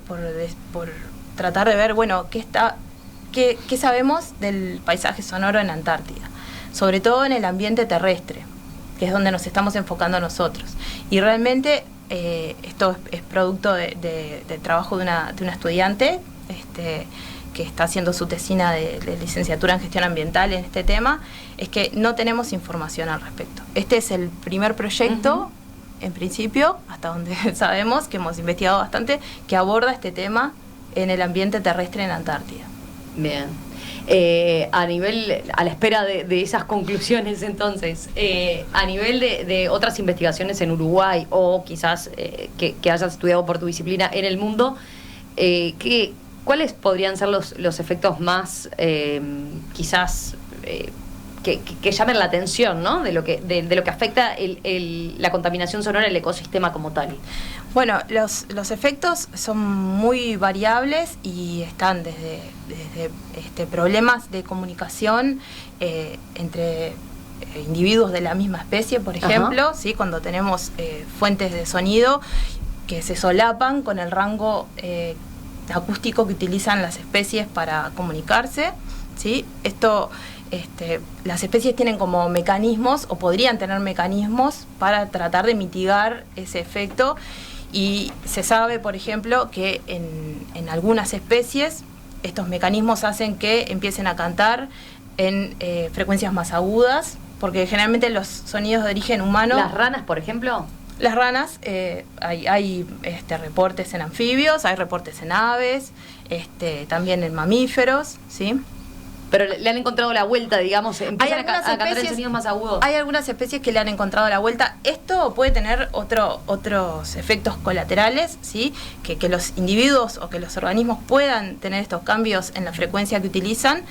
tratar de ver, bueno, qué sabemos del paisaje sonoro en Antártida, sobre todo en el ambiente terrestre, que es donde nos estamos enfocando nosotros. Y realmente esto es producto del trabajo de una estudiante que está haciendo su tesina de licenciatura en gestión ambiental en este tema, es que no tenemos información al respecto. Este es el primer proyecto, en principio, hasta donde sabemos, que hemos investigado bastante, que aborda este tema en el ambiente terrestre en Antártida. Bien. A la espera de esas conclusiones, entonces, a nivel de otras investigaciones en Uruguay, o quizás que hayas estudiado por tu disciplina en el mundo, ¿cuáles podrían ser los efectos más, quizás, que llamen la atención, ¿no? de lo que afecta la contaminación sonora en el ecosistema como tal? Bueno, los efectos son muy variables y están desde problemas de comunicación entre individuos de la misma especie, por ejemplo, ¿sí? Cuando tenemos fuentes de sonido que se solapan con el rango acústico que utilizan las especies para comunicarse, ¿sí? Las especies tienen como mecanismos, o podrían tener mecanismos, para tratar de mitigar ese efecto, y se sabe, por ejemplo, que en algunas especies estos mecanismos hacen que empiecen a cantar en frecuencias más agudas, porque generalmente los sonidos de origen humano... ¿Las ranas, por ejemplo? Las ranas, hay reportes en anfibios, hay reportes en aves, también en mamíferos, ¿sí? Pero le han encontrado la vuelta, digamos, empiezan a cantar en sonidos más agudos. Hay algunas especies que le han encontrado la vuelta. Esto puede tener otros efectos colaterales, ¿sí? Que los individuos o que los organismos puedan tener estos cambios en la frecuencia que utilizan.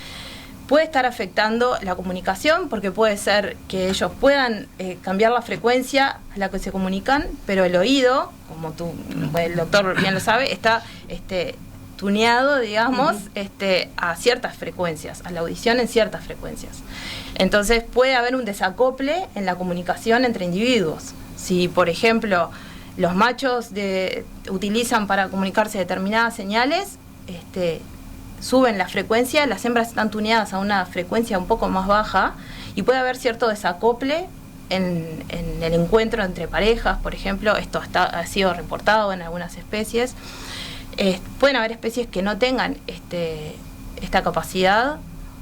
Puede estar afectando la comunicación, porque puede ser que ellos puedan cambiar la frecuencia a la que se comunican, pero el oído, como el doctor bien lo sabe, está tuneado, digamos, a ciertas frecuencias, a la audición en ciertas frecuencias. Entonces puede haber un desacople en la comunicación entre individuos. Si, por ejemplo, los machos utilizan para comunicarse determinadas señales, suben la frecuencia, las hembras están tuneadas a una frecuencia un poco más baja, y puede haber cierto desacople en el encuentro entre parejas, por ejemplo. Esto ha sido reportado en algunas especies. Pueden haber especies que no tengan esta capacidad,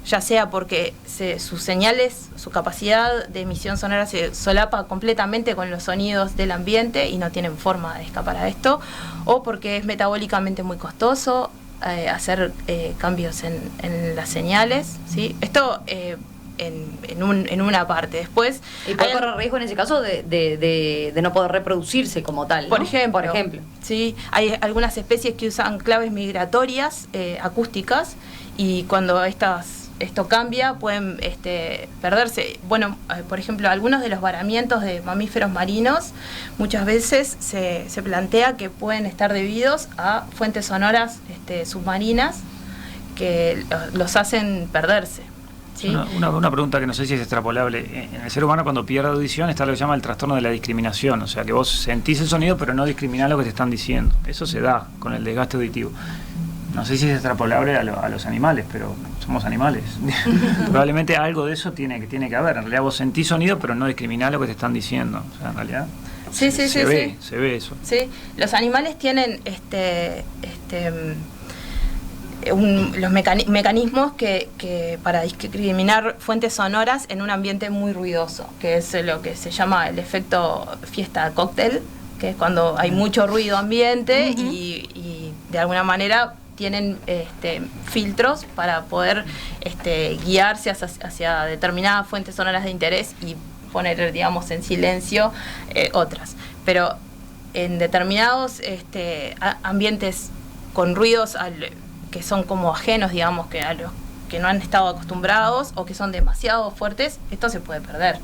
ya sea porque sus señales, su capacidad de emisión sonora se solapa completamente con los sonidos del ambiente y no tienen forma de escapar a esto, o porque es metabólicamente muy costoso hacer cambios en las señales, ¿sí? Esto en una parte. Después Y puede correr riesgo en ese caso de no poder reproducirse como tal, ¿no? Por ejemplo. Sí, hay algunas especies que usan claves migratorias acústicas, y cuando esto cambia pueden perderse. Bueno, por ejemplo, algunos de los varamientos de mamíferos marinos muchas veces se plantea que pueden estar debidos a fuentes sonoras submarinas que los hacen perderse. ¿Sí? Una pregunta que no sé si es extrapolable. En el ser humano, cuando pierde audición, está lo que se llama el trastorno de la discriminación, o sea que vos sentís el sonido pero no discriminás lo que te están diciendo. Eso se da con el desgaste auditivo. No sé si es extrapolable a los animales, pero somos animales. Probablemente algo de eso tiene que haber. En realidad vos sentís sonido pero no discriminás lo que te están diciendo. O sea, en realidad se ve eso. Sí, los animales tienen los mecanismos que para discriminar fuentes sonoras en un ambiente muy ruidoso, que es lo que se llama el efecto fiesta cóctel, que es cuando hay mucho ruido ambiente y de alguna manera tienen filtros para poder guiarse hacia determinadas fuentes sonoras de interés y poner, digamos, en silencio otras. Pero en determinados ambientes con ruidos que son como ajenos, digamos, que a los que no han estado acostumbrados o que son demasiado fuertes, esto se puede perder.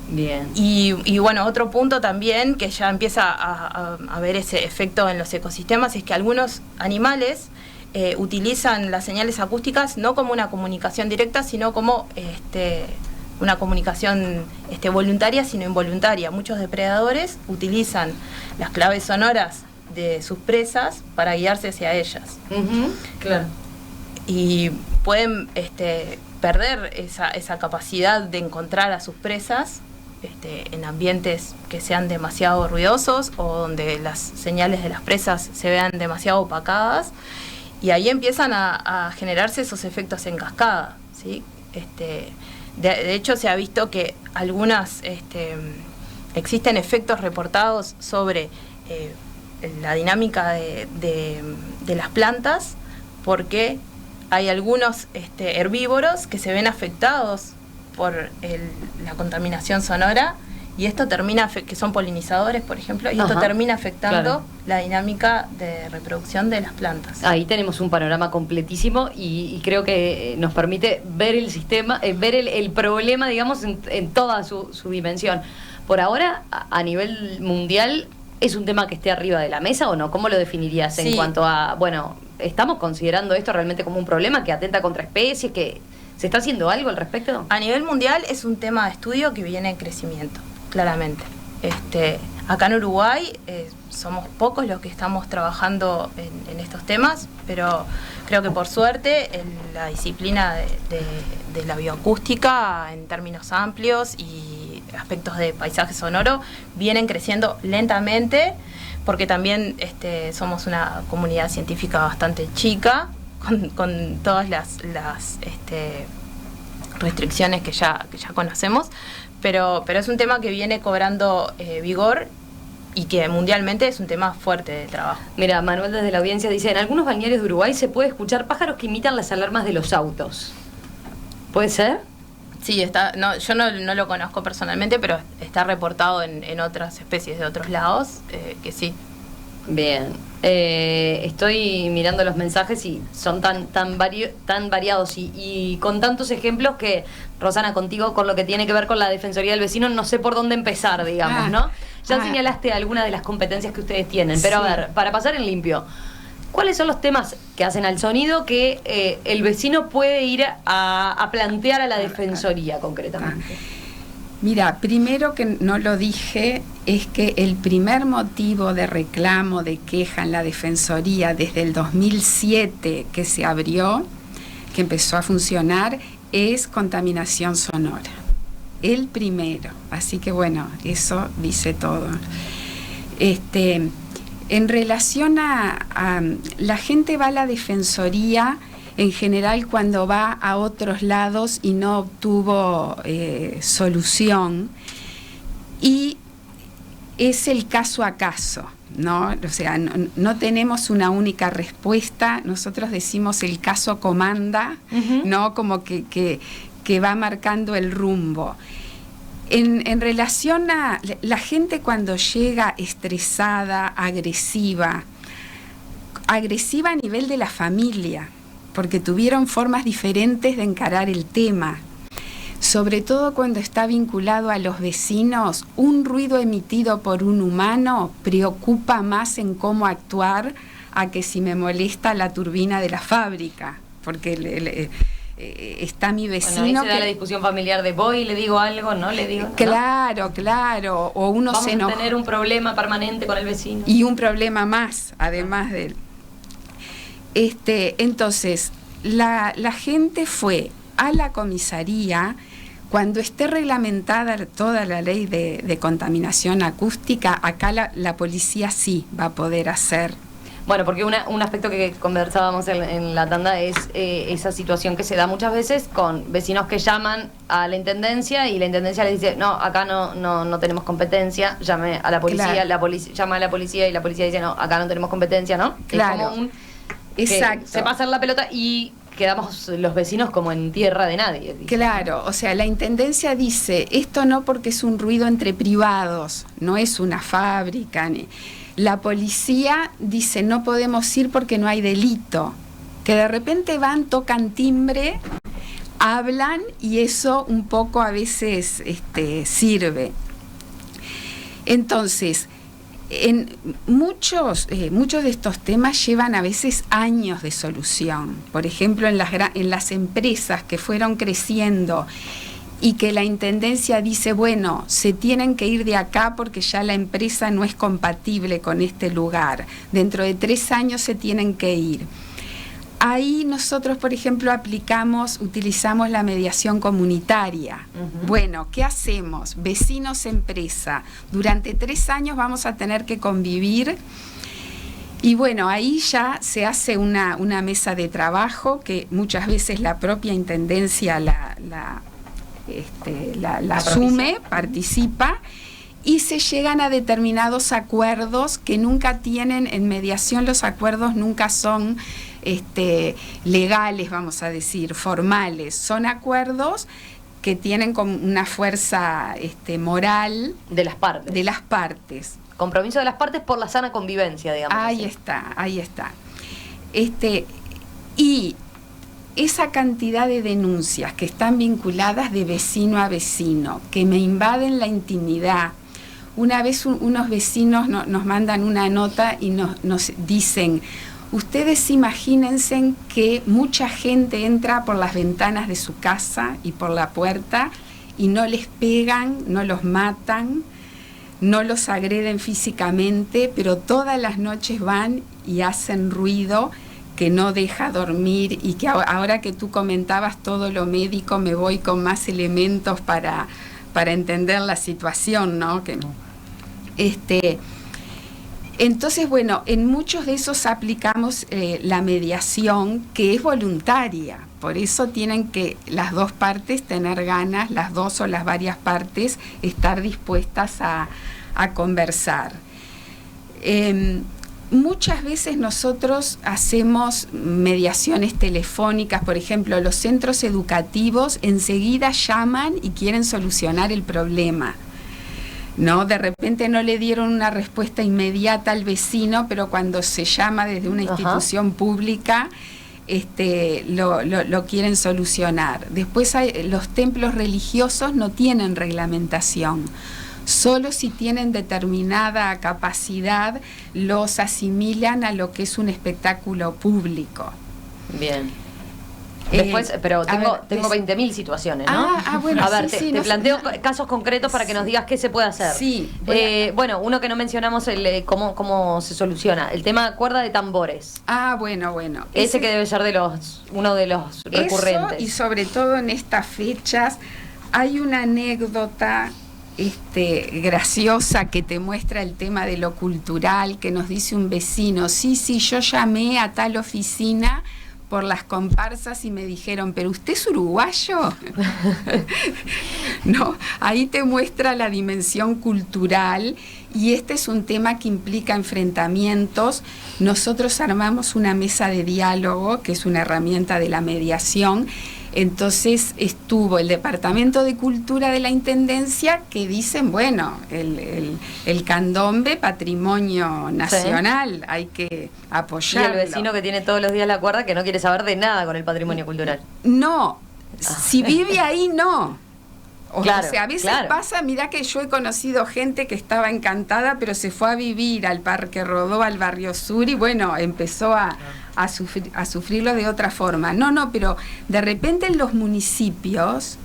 Bien. Y bueno, otro punto también que ya empieza a ver ese efecto en los ecosistemas es que algunos animales utilizan las señales acústicas no como una comunicación directa, sino como una comunicación voluntaria, sino involuntaria. Muchos depredadores utilizan las claves sonoras de sus presas para guiarse hacia ellas. Claro. Y pueden perder esa capacidad de encontrar a sus presas en ambientes que sean demasiado ruidosos o donde las señales de las presas se vean demasiado opacadas, y ahí empiezan a generarse esos efectos en cascada, ¿sí? De hecho, se ha visto que existen efectos reportados sobre la dinámica de las plantas, porque hay algunos herbívoros que se ven afectados por la contaminación sonora, y esto termina, que son polinizadores, por ejemplo, y esto termina afectando la dinámica de reproducción de las plantas. Ahí tenemos un panorama completísimo y creo que nos permite ver el sistema, ver el problema, digamos, en toda su dimensión. Por ahora, a nivel mundial, ¿es un tema que esté arriba de la mesa o no? ¿Cómo lo definirías en cuanto a, bueno, estamos considerando esto realmente como un problema que atenta contra especies, que se está haciendo algo al respecto? A nivel mundial es un tema de estudio que viene en crecimiento, claramente. Acá en Uruguay somos pocos los que estamos trabajando en estos temas, pero creo que por suerte la disciplina de la bioacústica en términos amplios y aspectos de paisaje sonoro vienen creciendo lentamente, porque también somos una comunidad científica bastante chica, con todas las restricciones que ya conocemos, pero es un tema que viene cobrando vigor y que mundialmente es un tema fuerte de trabajo. Mira, Manuel desde la audiencia dice, en algunos balnearios de Uruguay se puede escuchar pájaros que imitan las alarmas de los autos. ¿Puede ser? Sí, yo no lo conozco personalmente, pero está reportado en otras especies de otros lados, que sí. Bien, estoy mirando los mensajes y son tan variados y con tantos ejemplos que, Rosana, contigo, con lo que tiene que ver con la Defensoría del Vecino, no sé por dónde empezar, digamos, ¿no? Ya señalaste algunas de las competencias que ustedes tienen, pero a ver, para pasar en limpio, ¿cuáles son los temas que hacen al sonido que el vecino puede ir a plantear a la Defensoría concretamente? Mira, primero, que no lo dije, es que el primer motivo de reclamo, de queja en la Defensoría desde el 2007 que se abrió, que empezó a funcionar, es contaminación sonora. El primero. Así que bueno, eso dice todo. En relación a la gente va a la Defensoría en general cuando va a otros lados y no obtuvo solución, y es el caso a caso, ¿no? O sea, no tenemos una única respuesta. Nosotros decimos el caso comanda, ¿no? Como que va marcando el rumbo. En relación a la gente cuando llega estresada, agresiva a nivel de la familia, porque tuvieron formas diferentes de encarar el tema. Sobre todo cuando está vinculado a los vecinos, un ruido emitido por un humano preocupa más en cómo actuar a que si me molesta la turbina de la fábrica, porque está mi vecino. Bueno, ahí se da la discusión familiar de voy y le digo algo, no le digo. Claro, claro. O uno vamos se enoja. a tener un problema permanente con el vecino. Y un problema más, además de él. Entonces, la gente fue a la comisaría. Cuando esté reglamentada toda la ley de contaminación acústica, acá la policía sí va a poder hacer. Bueno, porque un aspecto que conversábamos en la tanda es esa situación que se da muchas veces con vecinos que llaman a la intendencia y la intendencia les dice, no, acá no tenemos competencia, llame a la policía, claro. La policía llama a la policía y la policía dice, no, acá no tenemos competencia, ¿no? Claro. Es como Exacto. se pasa la pelota y quedamos los vecinos como en tierra de nadie. Dice. Claro, o sea, la intendencia dice, esto no porque es un ruido entre privados, no es una fábrica. La policía dice, no podemos ir porque no hay delito. Que de repente van, tocan timbre, hablan y eso un poco a veces sirve. Entonces, en muchos de estos temas llevan a veces años de solución. Por ejemplo, en las empresas que fueron creciendo y que la intendencia dice, bueno, se tienen que ir de acá porque ya la empresa no es compatible con este lugar. Dentro de 3 años se tienen que ir. Ahí nosotros, por ejemplo, utilizamos la mediación comunitaria. Bueno, ¿qué hacemos? Vecinos, empresa. Durante 3 años vamos a tener que convivir. Y bueno, ahí ya se hace una mesa de trabajo que muchas veces la propia intendencia la asume, participa. Y se llegan a determinados acuerdos que nunca tienen, en mediación los acuerdos nunca son legales, vamos a decir, formales. Son acuerdos que tienen como una fuerza moral. De las partes. De las partes. Compromiso de las partes por la sana convivencia, digamos. Ahí está. Y esa cantidad de denuncias que están vinculadas de vecino a vecino, que me invaden la intimidad. Una vez unos vecinos nos mandan una nota y nos dicen, ustedes imagínense que mucha gente entra por las ventanas de su casa y por la puerta y no les pegan, no los matan, no los agreden físicamente, pero todas las noches van y hacen ruido que no deja dormir y que ahora que tú comentabas todo lo médico me voy con más elementos para entender la situación, ¿no? Entonces, bueno, en muchos de esos aplicamos la mediación, que es voluntaria. Por eso tienen que las dos partes tener ganas, las dos o las varias partes, estar dispuestas a conversar. Muchas veces nosotros hacemos mediaciones telefónicas, por ejemplo, los centros educativos enseguida llaman y quieren solucionar el problema. ¿No? De repente no le dieron una respuesta inmediata al vecino, pero cuando se llama desde una institución pública, lo quieren solucionar. Después los templos religiosos no tienen reglamentación. Solo si tienen determinada capacidad los asimilan a lo que es un espectáculo público. Bien. Después, pero tengo 20.000 situaciones, ¿no? Bueno, a ver, sí, te planteo casos concretos para que nos digas qué se puede hacer. Sí. Bueno, uno que no mencionamos, cómo se soluciona, el tema cuerda de tambores. Bueno. Ese que debe ser uno de los recurrentes. Eso, y sobre todo en estas fechas, hay una anécdota graciosa que te muestra el tema de lo cultural, que nos dice un vecino, sí, yo llamé a tal oficina por las comparsas y me dijeron, ¿pero usted es uruguayo? No, ahí te muestra la dimensión cultural, y este es un tema que implica enfrentamientos. Nosotros armamos una mesa de diálogo, que es una herramienta de la mediación. Entonces estuvo el Departamento de Cultura de la Intendencia, que dicen, bueno, el candombe, patrimonio nacional, hay que apoyarlo. Y el vecino que tiene todos los días la cuerda, que no quiere saber de nada con el patrimonio cultural. No, si vive ahí, no. Claro, o sea, a veces pasa, mirá que yo he conocido gente que estaba encantada, pero se fue a vivir al Parque Rodó, al Barrio Sur, y bueno, empezó a sufrirlo de otra forma. No, pero de repente en los municipios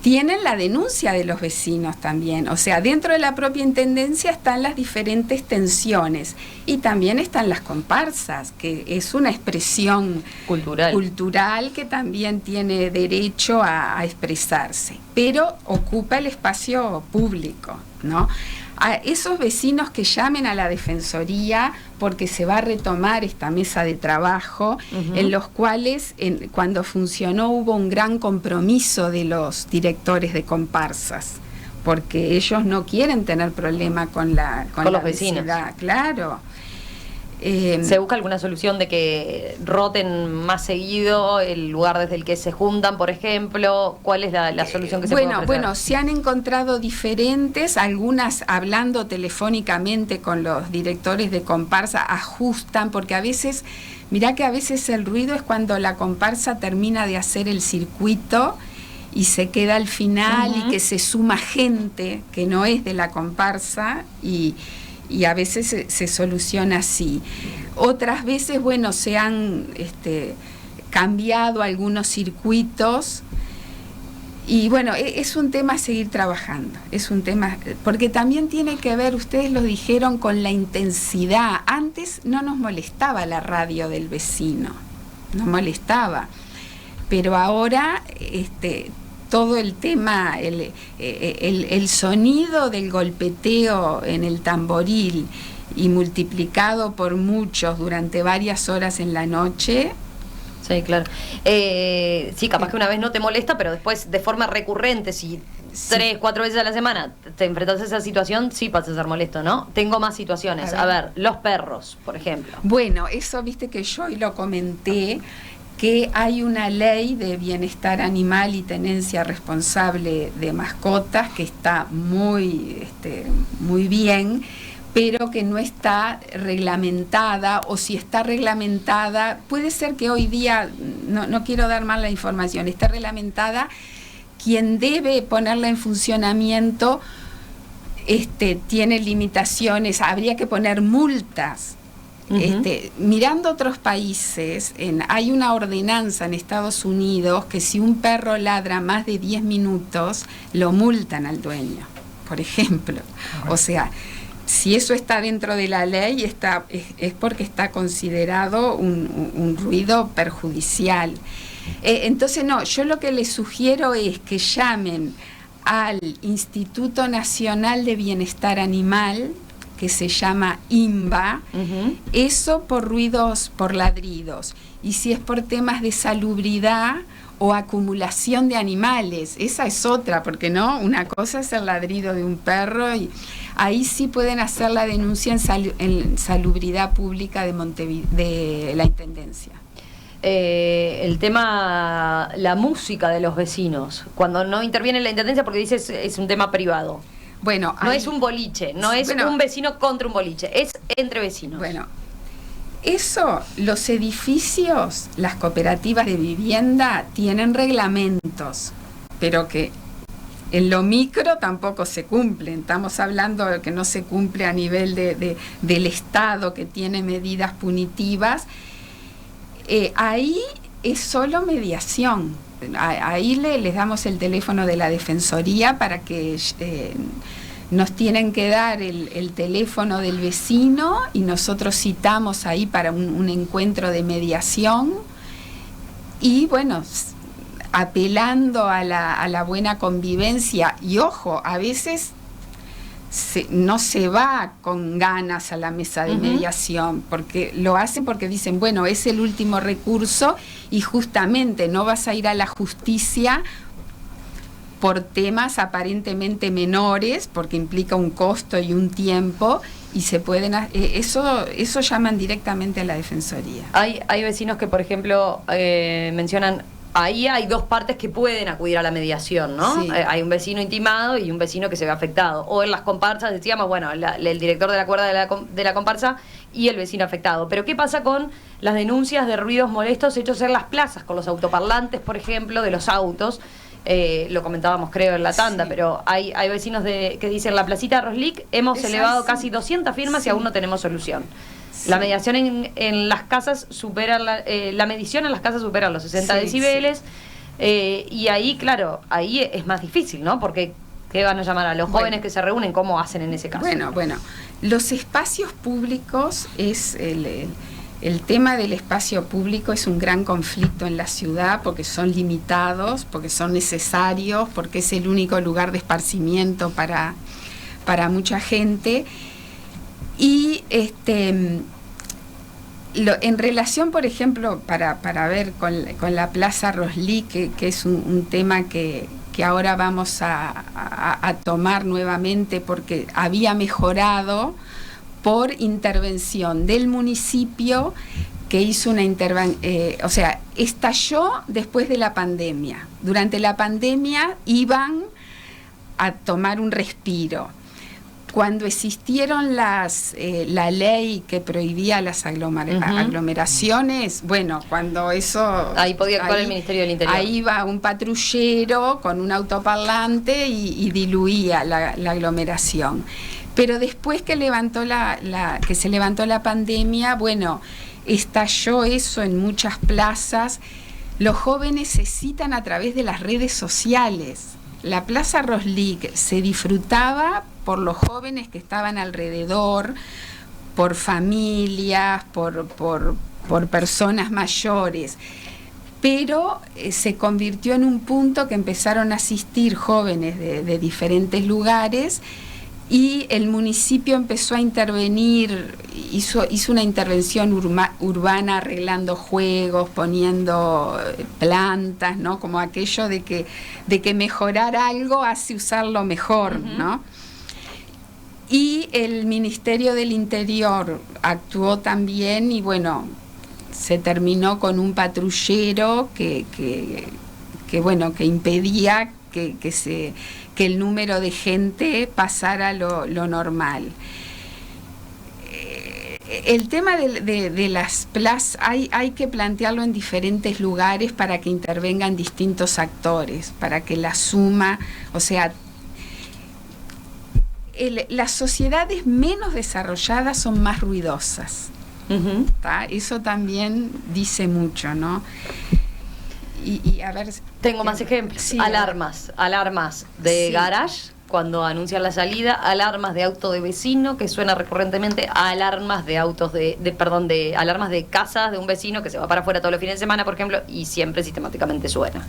tienen la denuncia de los vecinos también. O sea, dentro de la propia intendencia están las diferentes tensiones, y también están las comparsas, que es una expresión cultural que también tiene derecho a expresarse, pero ocupa el espacio público, ¿no? A esos vecinos que llamen a la Defensoría, porque se va a retomar esta mesa de trabajo, en los cuales, cuando funcionó, hubo un gran compromiso de los directores de comparsas, porque ellos no quieren tener problema con los vecinos. Claro. ¿Se busca alguna solución de que roten más seguido el lugar desde el que se juntan, por ejemplo? ¿Cuál es la solución que se puede ofrecer? Bueno, se han encontrado diferentes, algunas hablando telefónicamente con los directores de comparsa, ajustan, porque a veces, mirá que a veces el ruido es cuando la comparsa termina de hacer el circuito y se queda al final, y que se suma gente que no es de la comparsa, y a veces se soluciona así. Otras veces, bueno, se han cambiado algunos circuitos, y bueno, es un tema a seguir trabajando, es un tema, porque también tiene que ver, ustedes lo dijeron, con la intensidad. Antes no nos molestaba la radio del vecino, no molestaba, pero ahora todo el tema, el sonido del golpeteo en el tamboril, y multiplicado por muchos durante varias horas en la noche. Sí, claro. Sí, capaz que una vez no te molesta, pero después de forma recurrente, si 3, 4 veces a la semana te enfrentas a esa situación, sí pasa a ser molesto, ¿no? Tengo más situaciones. A ver, los perros, por ejemplo. Bueno, eso viste que yo hoy lo comenté, que hay una ley de bienestar animal y tenencia responsable de mascotas que está muy bien, pero que no está reglamentada, o si está reglamentada, puede ser que hoy día, no quiero dar mal la información, está reglamentada, quien debe ponerla en funcionamiento tiene limitaciones, habría que poner multas. Mirando otros países, hay una ordenanza en Estados Unidos que si un perro ladra más de 10 minutos, lo multan al dueño, por ejemplo. O sea, si eso está dentro de la ley, es porque está considerado un ruido perjudicial. Entonces, no, yo lo que les sugiero es que llamen al Instituto Nacional de Bienestar Animal, que se llama INBA, eso por ruidos, por ladridos. Y si es por temas de salubridad o acumulación de animales, esa es otra, porque no, una cosa es el ladrido de un perro, y ahí sí pueden hacer la denuncia en salubridad pública de la Intendencia. El tema, la música de los vecinos, cuando no interviene la Intendencia, porque dices es un tema privado. Bueno, no es un boliche, no es un vecino contra un boliche, es entre vecinos. Bueno, eso, los edificios, las cooperativas de vivienda tienen reglamentos, pero que en lo micro tampoco se cumplen. Estamos hablando de que no se cumple a nivel del Estado, que tiene medidas punitivas. Ahí es solo mediación. Ahí les damos el teléfono de la Defensoría para que nos tienen que dar el teléfono del vecino, y nosotros citamos ahí para un encuentro de mediación, y bueno, apelando a la buena convivencia. Y ojo, a veces no se va con ganas a la mesa de mediación, porque lo hacen porque dicen, bueno, es el último recurso y justamente no vas a ir a la justicia por temas aparentemente menores, porque implica un costo y un tiempo, y se pueden eso llaman directamente a la Defensoría. Hay vecinos que, por ejemplo, mencionan, ahí hay dos partes que pueden acudir a la mediación, ¿no? Sí. Hay un vecino intimado y un vecino que se ve afectado. O en las comparsas decíamos, bueno, el director de la cuerda de la comparsa y el vecino afectado. Pero ¿qué pasa con las denuncias de ruidos molestos hechos en las plazas, con los autoparlantes, por ejemplo, de los autos? Lo comentábamos, creo, en la tanda, sí. Pero hay vecinos que dicen, la placita de Roslic, hemos elevado casi 200 firmas y aún no tenemos solución. Sí. La mediación en las casas supera la medición en las casas supera los 60 decibeles, y ahí, claro, ahí es más difícil, ¿no? Porque ¿qué van a llamar a los jóvenes que se reúnen? ¿Cómo hacen en ese caso? Bueno, los espacios públicos es el tema del espacio público es un gran conflicto en la ciudad porque son limitados, porque son necesarios, porque es el único lugar de esparcimiento para mucha gente. Y en relación, por ejemplo, para ver con la Plaza Roslic, que es un tema que ahora vamos a tomar nuevamente porque había mejorado por intervención del municipio, que hizo una intervención, estalló después de la pandemia. Durante la pandemia iban a tomar un respiro. Cuando existieron la ley que prohibía las aglomeraciones, bueno, cuando eso... Ahí podía actuar el Ministerio del Interior. Ahí iba un patrullero con un autoparlante y diluía la aglomeración. Pero después que se levantó la pandemia, bueno, estalló eso en muchas plazas. Los jóvenes se citan a través de las redes sociales. La Plaza Roslic se disfrutaba por los jóvenes que estaban alrededor, por familias, por personas mayores. Pero se convirtió en un punto que empezaron a asistir jóvenes de diferentes lugares, y el municipio empezó a intervenir, hizo una intervención urbana arreglando juegos, poniendo plantas, ¿no? Como aquello de que mejorar algo hace usarlo mejor, ¿no? Y el Ministerio del Interior actuó también y bueno, se terminó con un patrullero que impedía que el número de gente pasara lo normal. El tema de las plazas hay que plantearlo en diferentes lugares para que intervengan distintos actores, para que la suma, las sociedades menos desarrolladas son más ruidosas. Eso también dice mucho, ¿no? Y a ver, tengo más ejemplos. Sí, alarmas de garage cuando anuncian la salida, alarmas de auto de vecino que suena recurrentemente, alarmas de autos alarmas de casas de un vecino que se va para afuera todos los fines de semana, por ejemplo, y siempre sistemáticamente suena.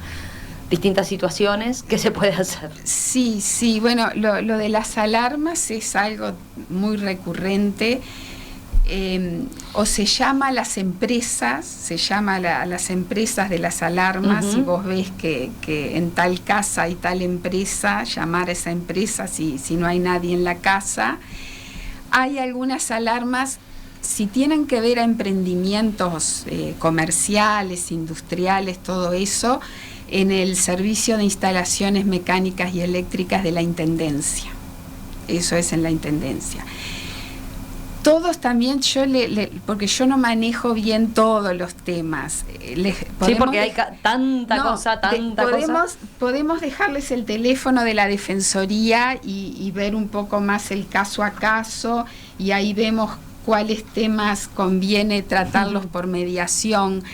Distintas situaciones, ¿qué se puede hacer? Sí, bueno, lo de las alarmas es algo muy recurrente. O se llama a las empresas, a las empresas de las alarmas, y vos ves que en tal casa hay tal empresa, llamar a esa empresa si no hay nadie en la casa. Hay algunas alarmas, si tienen que ver a emprendimientos comerciales, industriales, todo eso, en el servicio de instalaciones mecánicas y eléctricas de la Intendencia. Eso es en la Intendencia. Todos también, porque yo no manejo bien todos los temas. Sí, porque hay tanta cosa. Podemos dejarles el teléfono de la Defensoría y ver un poco más el caso a caso, y ahí vemos cuáles temas conviene tratarlos por mediación.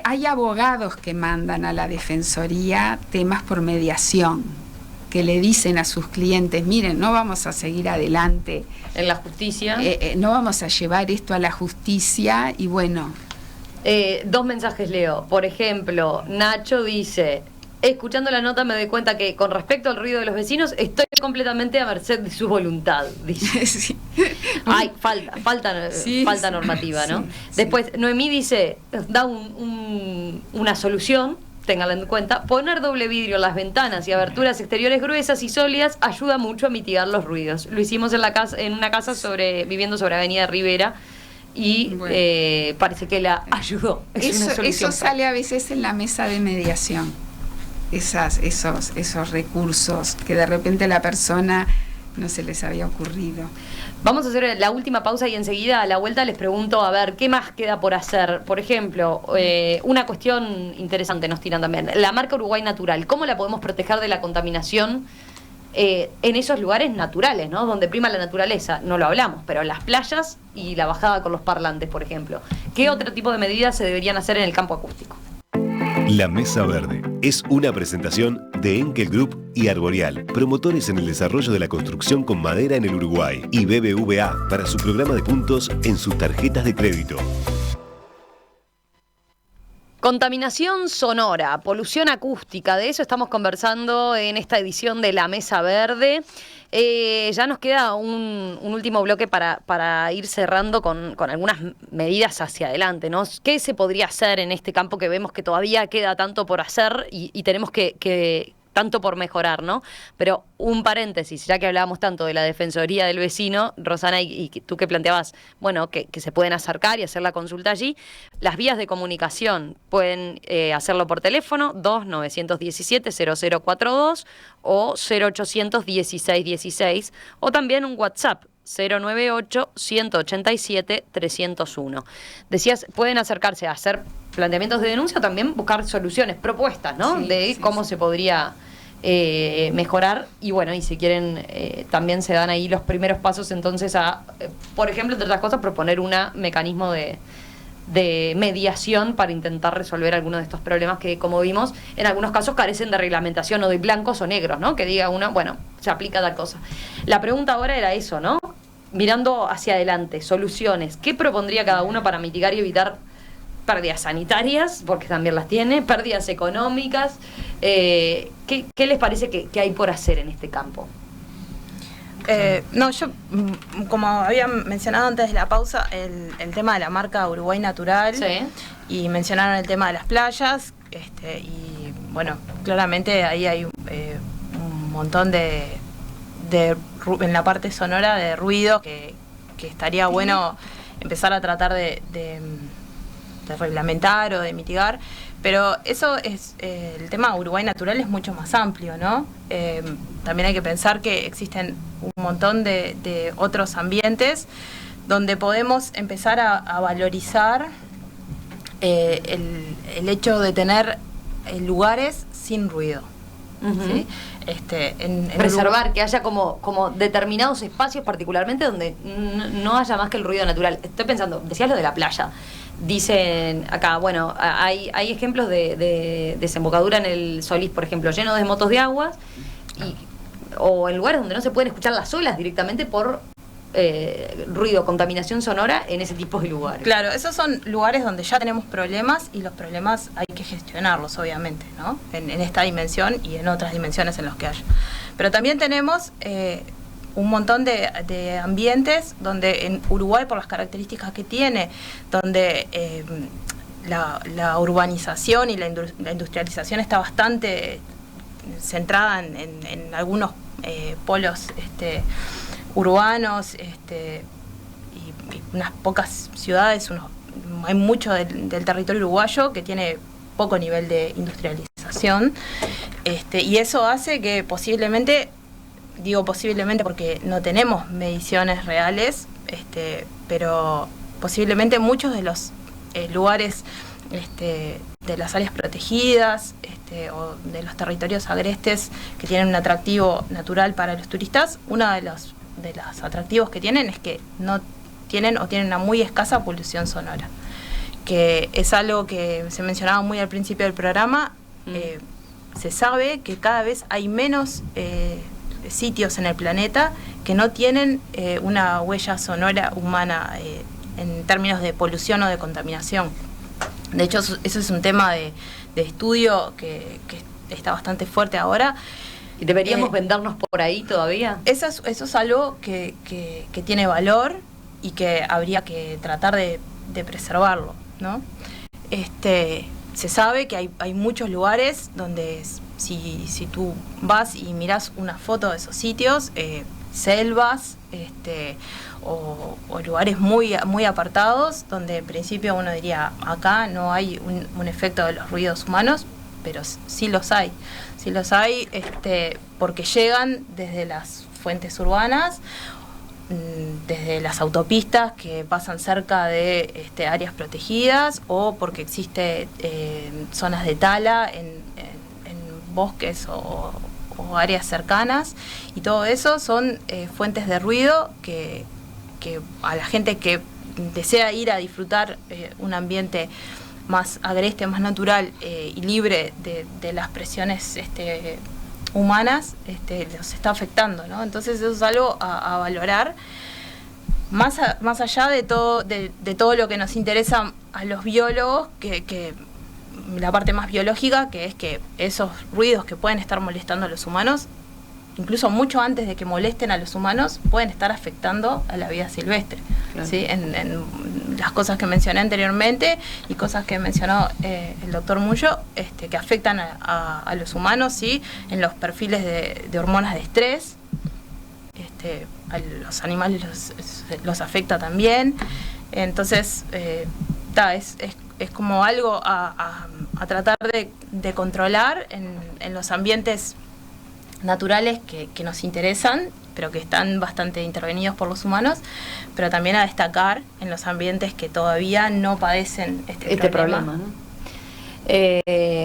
Hay abogados que mandan a la Defensoría temas por mediación, que le dicen a sus clientes, miren, no vamos a seguir adelante en la justicia, no vamos a llevar esto a la justicia, y bueno. Dos mensajes leo. Por ejemplo, Nacho dice, Escuchando la nota me doy cuenta que con respecto al ruido de los vecinos estoy completamente a merced de su voluntad, dice. Sí. Hay falta normativa, ¿no? Sí. Después Noemí dice, da una solución, ténganla en cuenta, poner doble vidrio en las ventanas y aberturas exteriores gruesas y sólidas ayuda mucho a mitigar los ruidos. Lo hicimos en una casa viviendo sobre Avenida Rivera. Y bueno, parece que la ayudó. Eso sale a veces en la mesa de mediación. Esos recursos que de repente a la persona no se les había ocurrido. Vamos a hacer la última pausa y enseguida a la vuelta les pregunto, a ver, ¿qué más queda por hacer? Por ejemplo, una cuestión interesante nos tiran también. La marca Uruguay Natural, ¿cómo la podemos proteger de la contaminación en esos lugares naturales, ¿no? Donde prima la naturaleza? No lo hablamos, pero las playas y la bajada con los parlantes, por ejemplo. ¿Qué otro tipo de medidas se deberían hacer en el campo acústico? La Mesa Verde es una presentación de Enkel Group y Arborial, promotores en el desarrollo de la construcción con madera en el Uruguay, y BBVA para su programa de puntos en sus tarjetas de crédito. Contaminación sonora, polución acústica, de eso estamos conversando en esta edición de La Mesa Verde. Ya nos queda un último bloque para ir cerrando con algunas medidas hacia adelante, ¿no? ¿Qué se podría hacer en este campo que vemos que todavía queda tanto por hacer y tenemos que tanto por mejorar, ¿no? Pero un paréntesis, ya que hablábamos tanto de la Defensoría del Vecino, Rosana, y tú que planteabas, bueno, que se pueden acercar y hacer la consulta allí, las vías de comunicación pueden hacerlo por teléfono, 2917-0042 o 0800-1616, o también un WhatsApp, 098-187-301. Decías, pueden acercarse a hacer planteamientos de denuncia o también buscar soluciones, propuestas, ¿no? Sí, cómo se podría mejorar. Y bueno, y si quieren, también se dan ahí los primeros pasos entonces a, por ejemplo, entre otras cosas, proponer un mecanismo de mediación para intentar resolver algunos de estos problemas que, como vimos, en algunos casos carecen de reglamentación o de blancos o negros, ¿no? Que diga uno, bueno, se aplica tal cosa. La pregunta ahora era eso, ¿no? Mirando hacia adelante, soluciones. ¿Qué propondría cada uno para mitigar y evitar pérdidas sanitarias, porque también las tiene, pérdidas económicas? ¿Qué les parece que hay por hacer en este campo? Yo, como había mencionado antes de la pausa, el tema de la marca Uruguay Natural, sí, y mencionaron el tema de las playas, y bueno, claramente ahí hay un montón en la parte sonora de ruido que estaría bueno empezar a tratar de reglamentar o de mitigar. Pero eso es, el tema Uruguay Natural es mucho más amplio, ¿no? También hay que pensar que existen un montón de otros ambientes donde podemos empezar a valorizar el hecho de tener lugares sin ruido. ¿Sí? Preservar, Uruguay, que haya como determinados espacios particularmente donde no haya más que el ruido natural. Estoy pensando, decías lo de la playa. Dicen acá, bueno, hay ejemplos de desembocadura en el Solís, por ejemplo, lleno de motos de aguas, o en lugares donde no se pueden escuchar las olas directamente por ruido, contaminación sonora en ese tipo de lugares. Claro, esos son lugares donde ya tenemos problemas y los problemas hay que gestionarlos, obviamente, ¿no? En esta dimensión y en otras dimensiones en los que haya. Pero también tenemos un montón de ambientes donde en Uruguay, por las características que tiene, donde la urbanización y la industrialización está bastante centrada en algunos polos urbanos, y unas pocas ciudades, hay mucho del territorio uruguayo que tiene poco nivel de industrialización, y eso hace que posiblemente, digo posiblemente porque no tenemos mediciones reales, pero posiblemente muchos de los lugares de las áreas protegidas, o de los territorios agrestes que tienen un atractivo natural para los turistas, uno de los atractivos que tienen es que no tienen o tienen una muy escasa polución sonora, que es algo que se mencionaba muy al principio del programa. Se sabe que cada vez hay menos sitios en el planeta que no tienen una huella sonora humana en términos de polución o de contaminación. De hecho, eso es un tema de estudio que está bastante fuerte ahora. ¿Y deberíamos vendernos por ahí todavía? Eso es algo que tiene valor y que habría que tratar de preservarlo, ¿no? Se sabe que hay muchos lugares donde si tú vas y mirás una foto de esos sitios, selvas, o lugares muy, muy apartados, donde en principio uno diría, acá no hay un efecto de los ruidos humanos, pero sí los hay. Sí los hay, porque llegan desde las fuentes urbanas, desde las autopistas que pasan cerca de áreas protegidas, o porque existe zonas de tala en bosques o áreas cercanas, y todo eso son fuentes de ruido que a la gente que desea ir a disfrutar un ambiente más agreste, más natural y libre de las presiones humanas, los está afectando, ¿no? Entonces eso es algo a valorar, más allá de todo lo que nos interesa a los biólogos, que la parte más biológica, que es que esos ruidos que pueden estar molestando a los humanos, incluso mucho antes de que molesten a los humanos, pueden estar afectando a la vida silvestre. Claro. ¿Sí? En las cosas que mencioné anteriormente y cosas que mencionó el doctor Mullo, que afectan a los humanos, ¿sí? En los perfiles de hormonas de estrés, a los animales los afecta también. Entonces, es como algo a tratar de controlar en los ambientes naturales que nos interesan, pero que están bastante intervenidos por los humanos, pero también a destacar en los ambientes que todavía no padecen este problema, ¿no?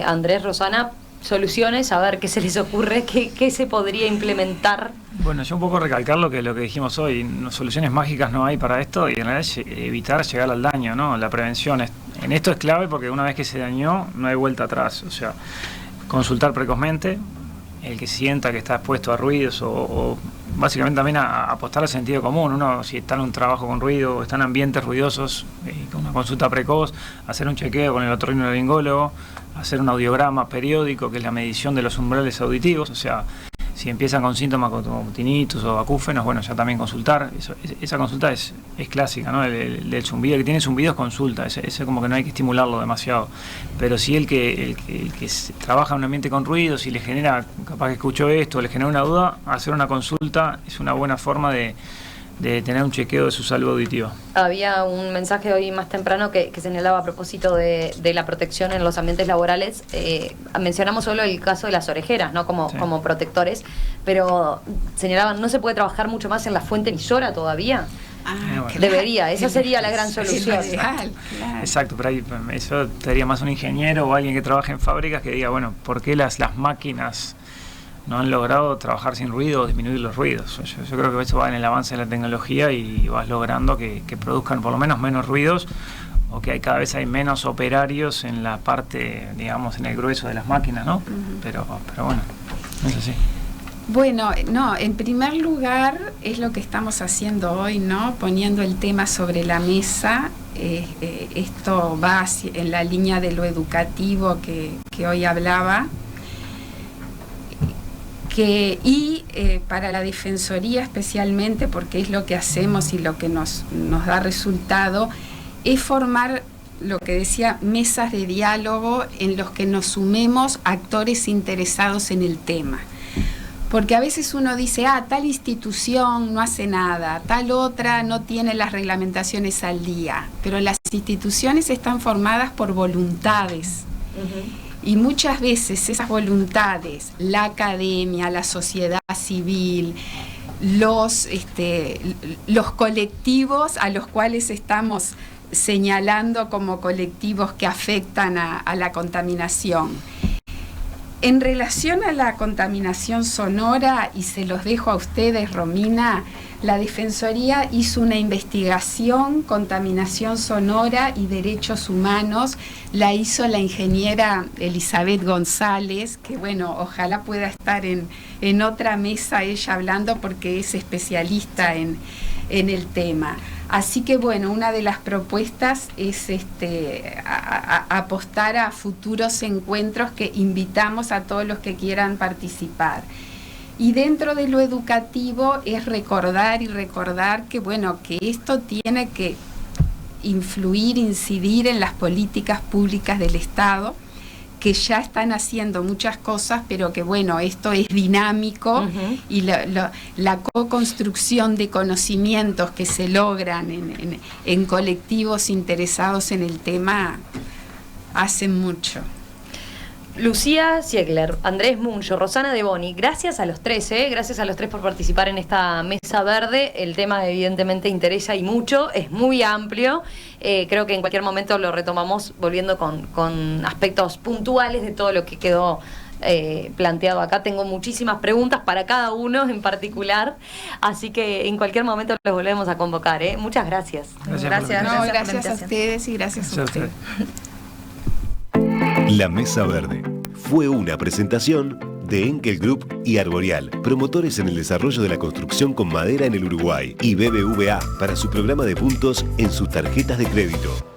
Andrés, Rosana, soluciones, a ver qué se les ocurre, qué se podría implementar. Bueno, yo un poco recalcar lo que dijimos hoy, soluciones mágicas no hay para esto, y en realidad evitar llegar al daño, ¿no? La prevención en esto es clave, porque una vez que se dañó no hay vuelta atrás. O sea, consultar precozmente, el que sienta que está expuesto a ruidos, o básicamente también a apostar al sentido común. Uno, si está en un trabajo con ruido o está en ambientes ruidosos, con una consulta precoz, hacer un chequeo con el otorrinolaringólogo, hacer un audiograma periódico, que es la medición de los umbrales auditivos. O sea, si empiezan con síntomas como tinnitus o acúfenos, bueno, ya también consultar. Esa consulta es clásica, ¿no? El del zumbido, el que tiene zumbidos consulta, ese como que no hay que estimularlo demasiado. Pero sí el que trabaja en un ambiente con ruidos y le genera, capaz que escuchó esto, le genera una duda, hacer una consulta es una buena forma de tener un chequeo de su salud auditiva. Había un mensaje hoy más temprano que señalaba a propósito de la protección en los ambientes laborales. Mencionamos solo el caso de las orejeras, ¿no? Como protectores, pero señalaban, ¿no se puede trabajar mucho más en la fuente emisora todavía? Claro. Debería, esa sería la gran solución. Claro. Exacto, pero ahí eso te diría más un ingeniero o alguien que trabaje en fábricas que diga, bueno, ¿por qué las máquinas no han logrado trabajar sin ruido o disminuir los ruidos? Yo creo que eso va en el avance de la tecnología y vas logrando que produzcan por lo menos menos ruidos, o que cada vez hay menos operarios en la parte, digamos, en el grueso de las máquinas, ¿no? Uh-huh. Pero bueno, es así. Bueno, no, en primer lugar es lo que estamos haciendo hoy, ¿no? Poniendo el tema sobre la mesa. Esto va en la línea de lo educativo que hoy hablaba. Para la Defensoría especialmente, porque es lo que hacemos y lo que nos da resultado, es formar, lo que decía, mesas de diálogo en los que nos sumemos actores interesados en el tema. Porque a veces uno dice, tal institución no hace nada, tal otra no tiene las reglamentaciones al día, pero las instituciones están formadas por voluntades. Uh-huh. Y muchas veces esas voluntades, la academia, la sociedad civil, los colectivos a los cuales estamos señalando como colectivos que afectan a la contaminación. En relación a la contaminación sonora, y se los dejo a ustedes, Romina, la Defensoría hizo una investigación, contaminación sonora y derechos humanos, la hizo la ingeniera Elizabeth González, que bueno, ojalá pueda estar en otra mesa ella hablando porque es especialista en el tema. Así que bueno, una de las propuestas es apostar a futuros encuentros que invitamos a todos los que quieran participar. Y dentro de lo educativo es recordar que bueno, que esto tiene que influir, incidir en las políticas públicas del Estado, que ya están haciendo muchas cosas, pero que bueno, esto es dinámico y la co-construcción de conocimientos que se logran en colectivos interesados en el tema hacen mucho. Lucía Ziegler, Andrés Muncho, Rosana De Boni, gracias a los tres, gracias a los tres por participar en esta mesa verde. El tema evidentemente interesa y mucho, es muy amplio. Creo que en cualquier momento lo retomamos volviendo con aspectos puntuales de todo lo que quedó planteado acá. Tengo muchísimas preguntas para cada uno en particular, así que en cualquier momento los volvemos a convocar. Muchas gracias. Gracias a ustedes y gracias a ustedes. La Mesa Verde fue una presentación de Enkel Group y Arboreal, promotores en el desarrollo de la construcción con madera en el Uruguay, y BBVA para su programa de puntos en sus tarjetas de crédito.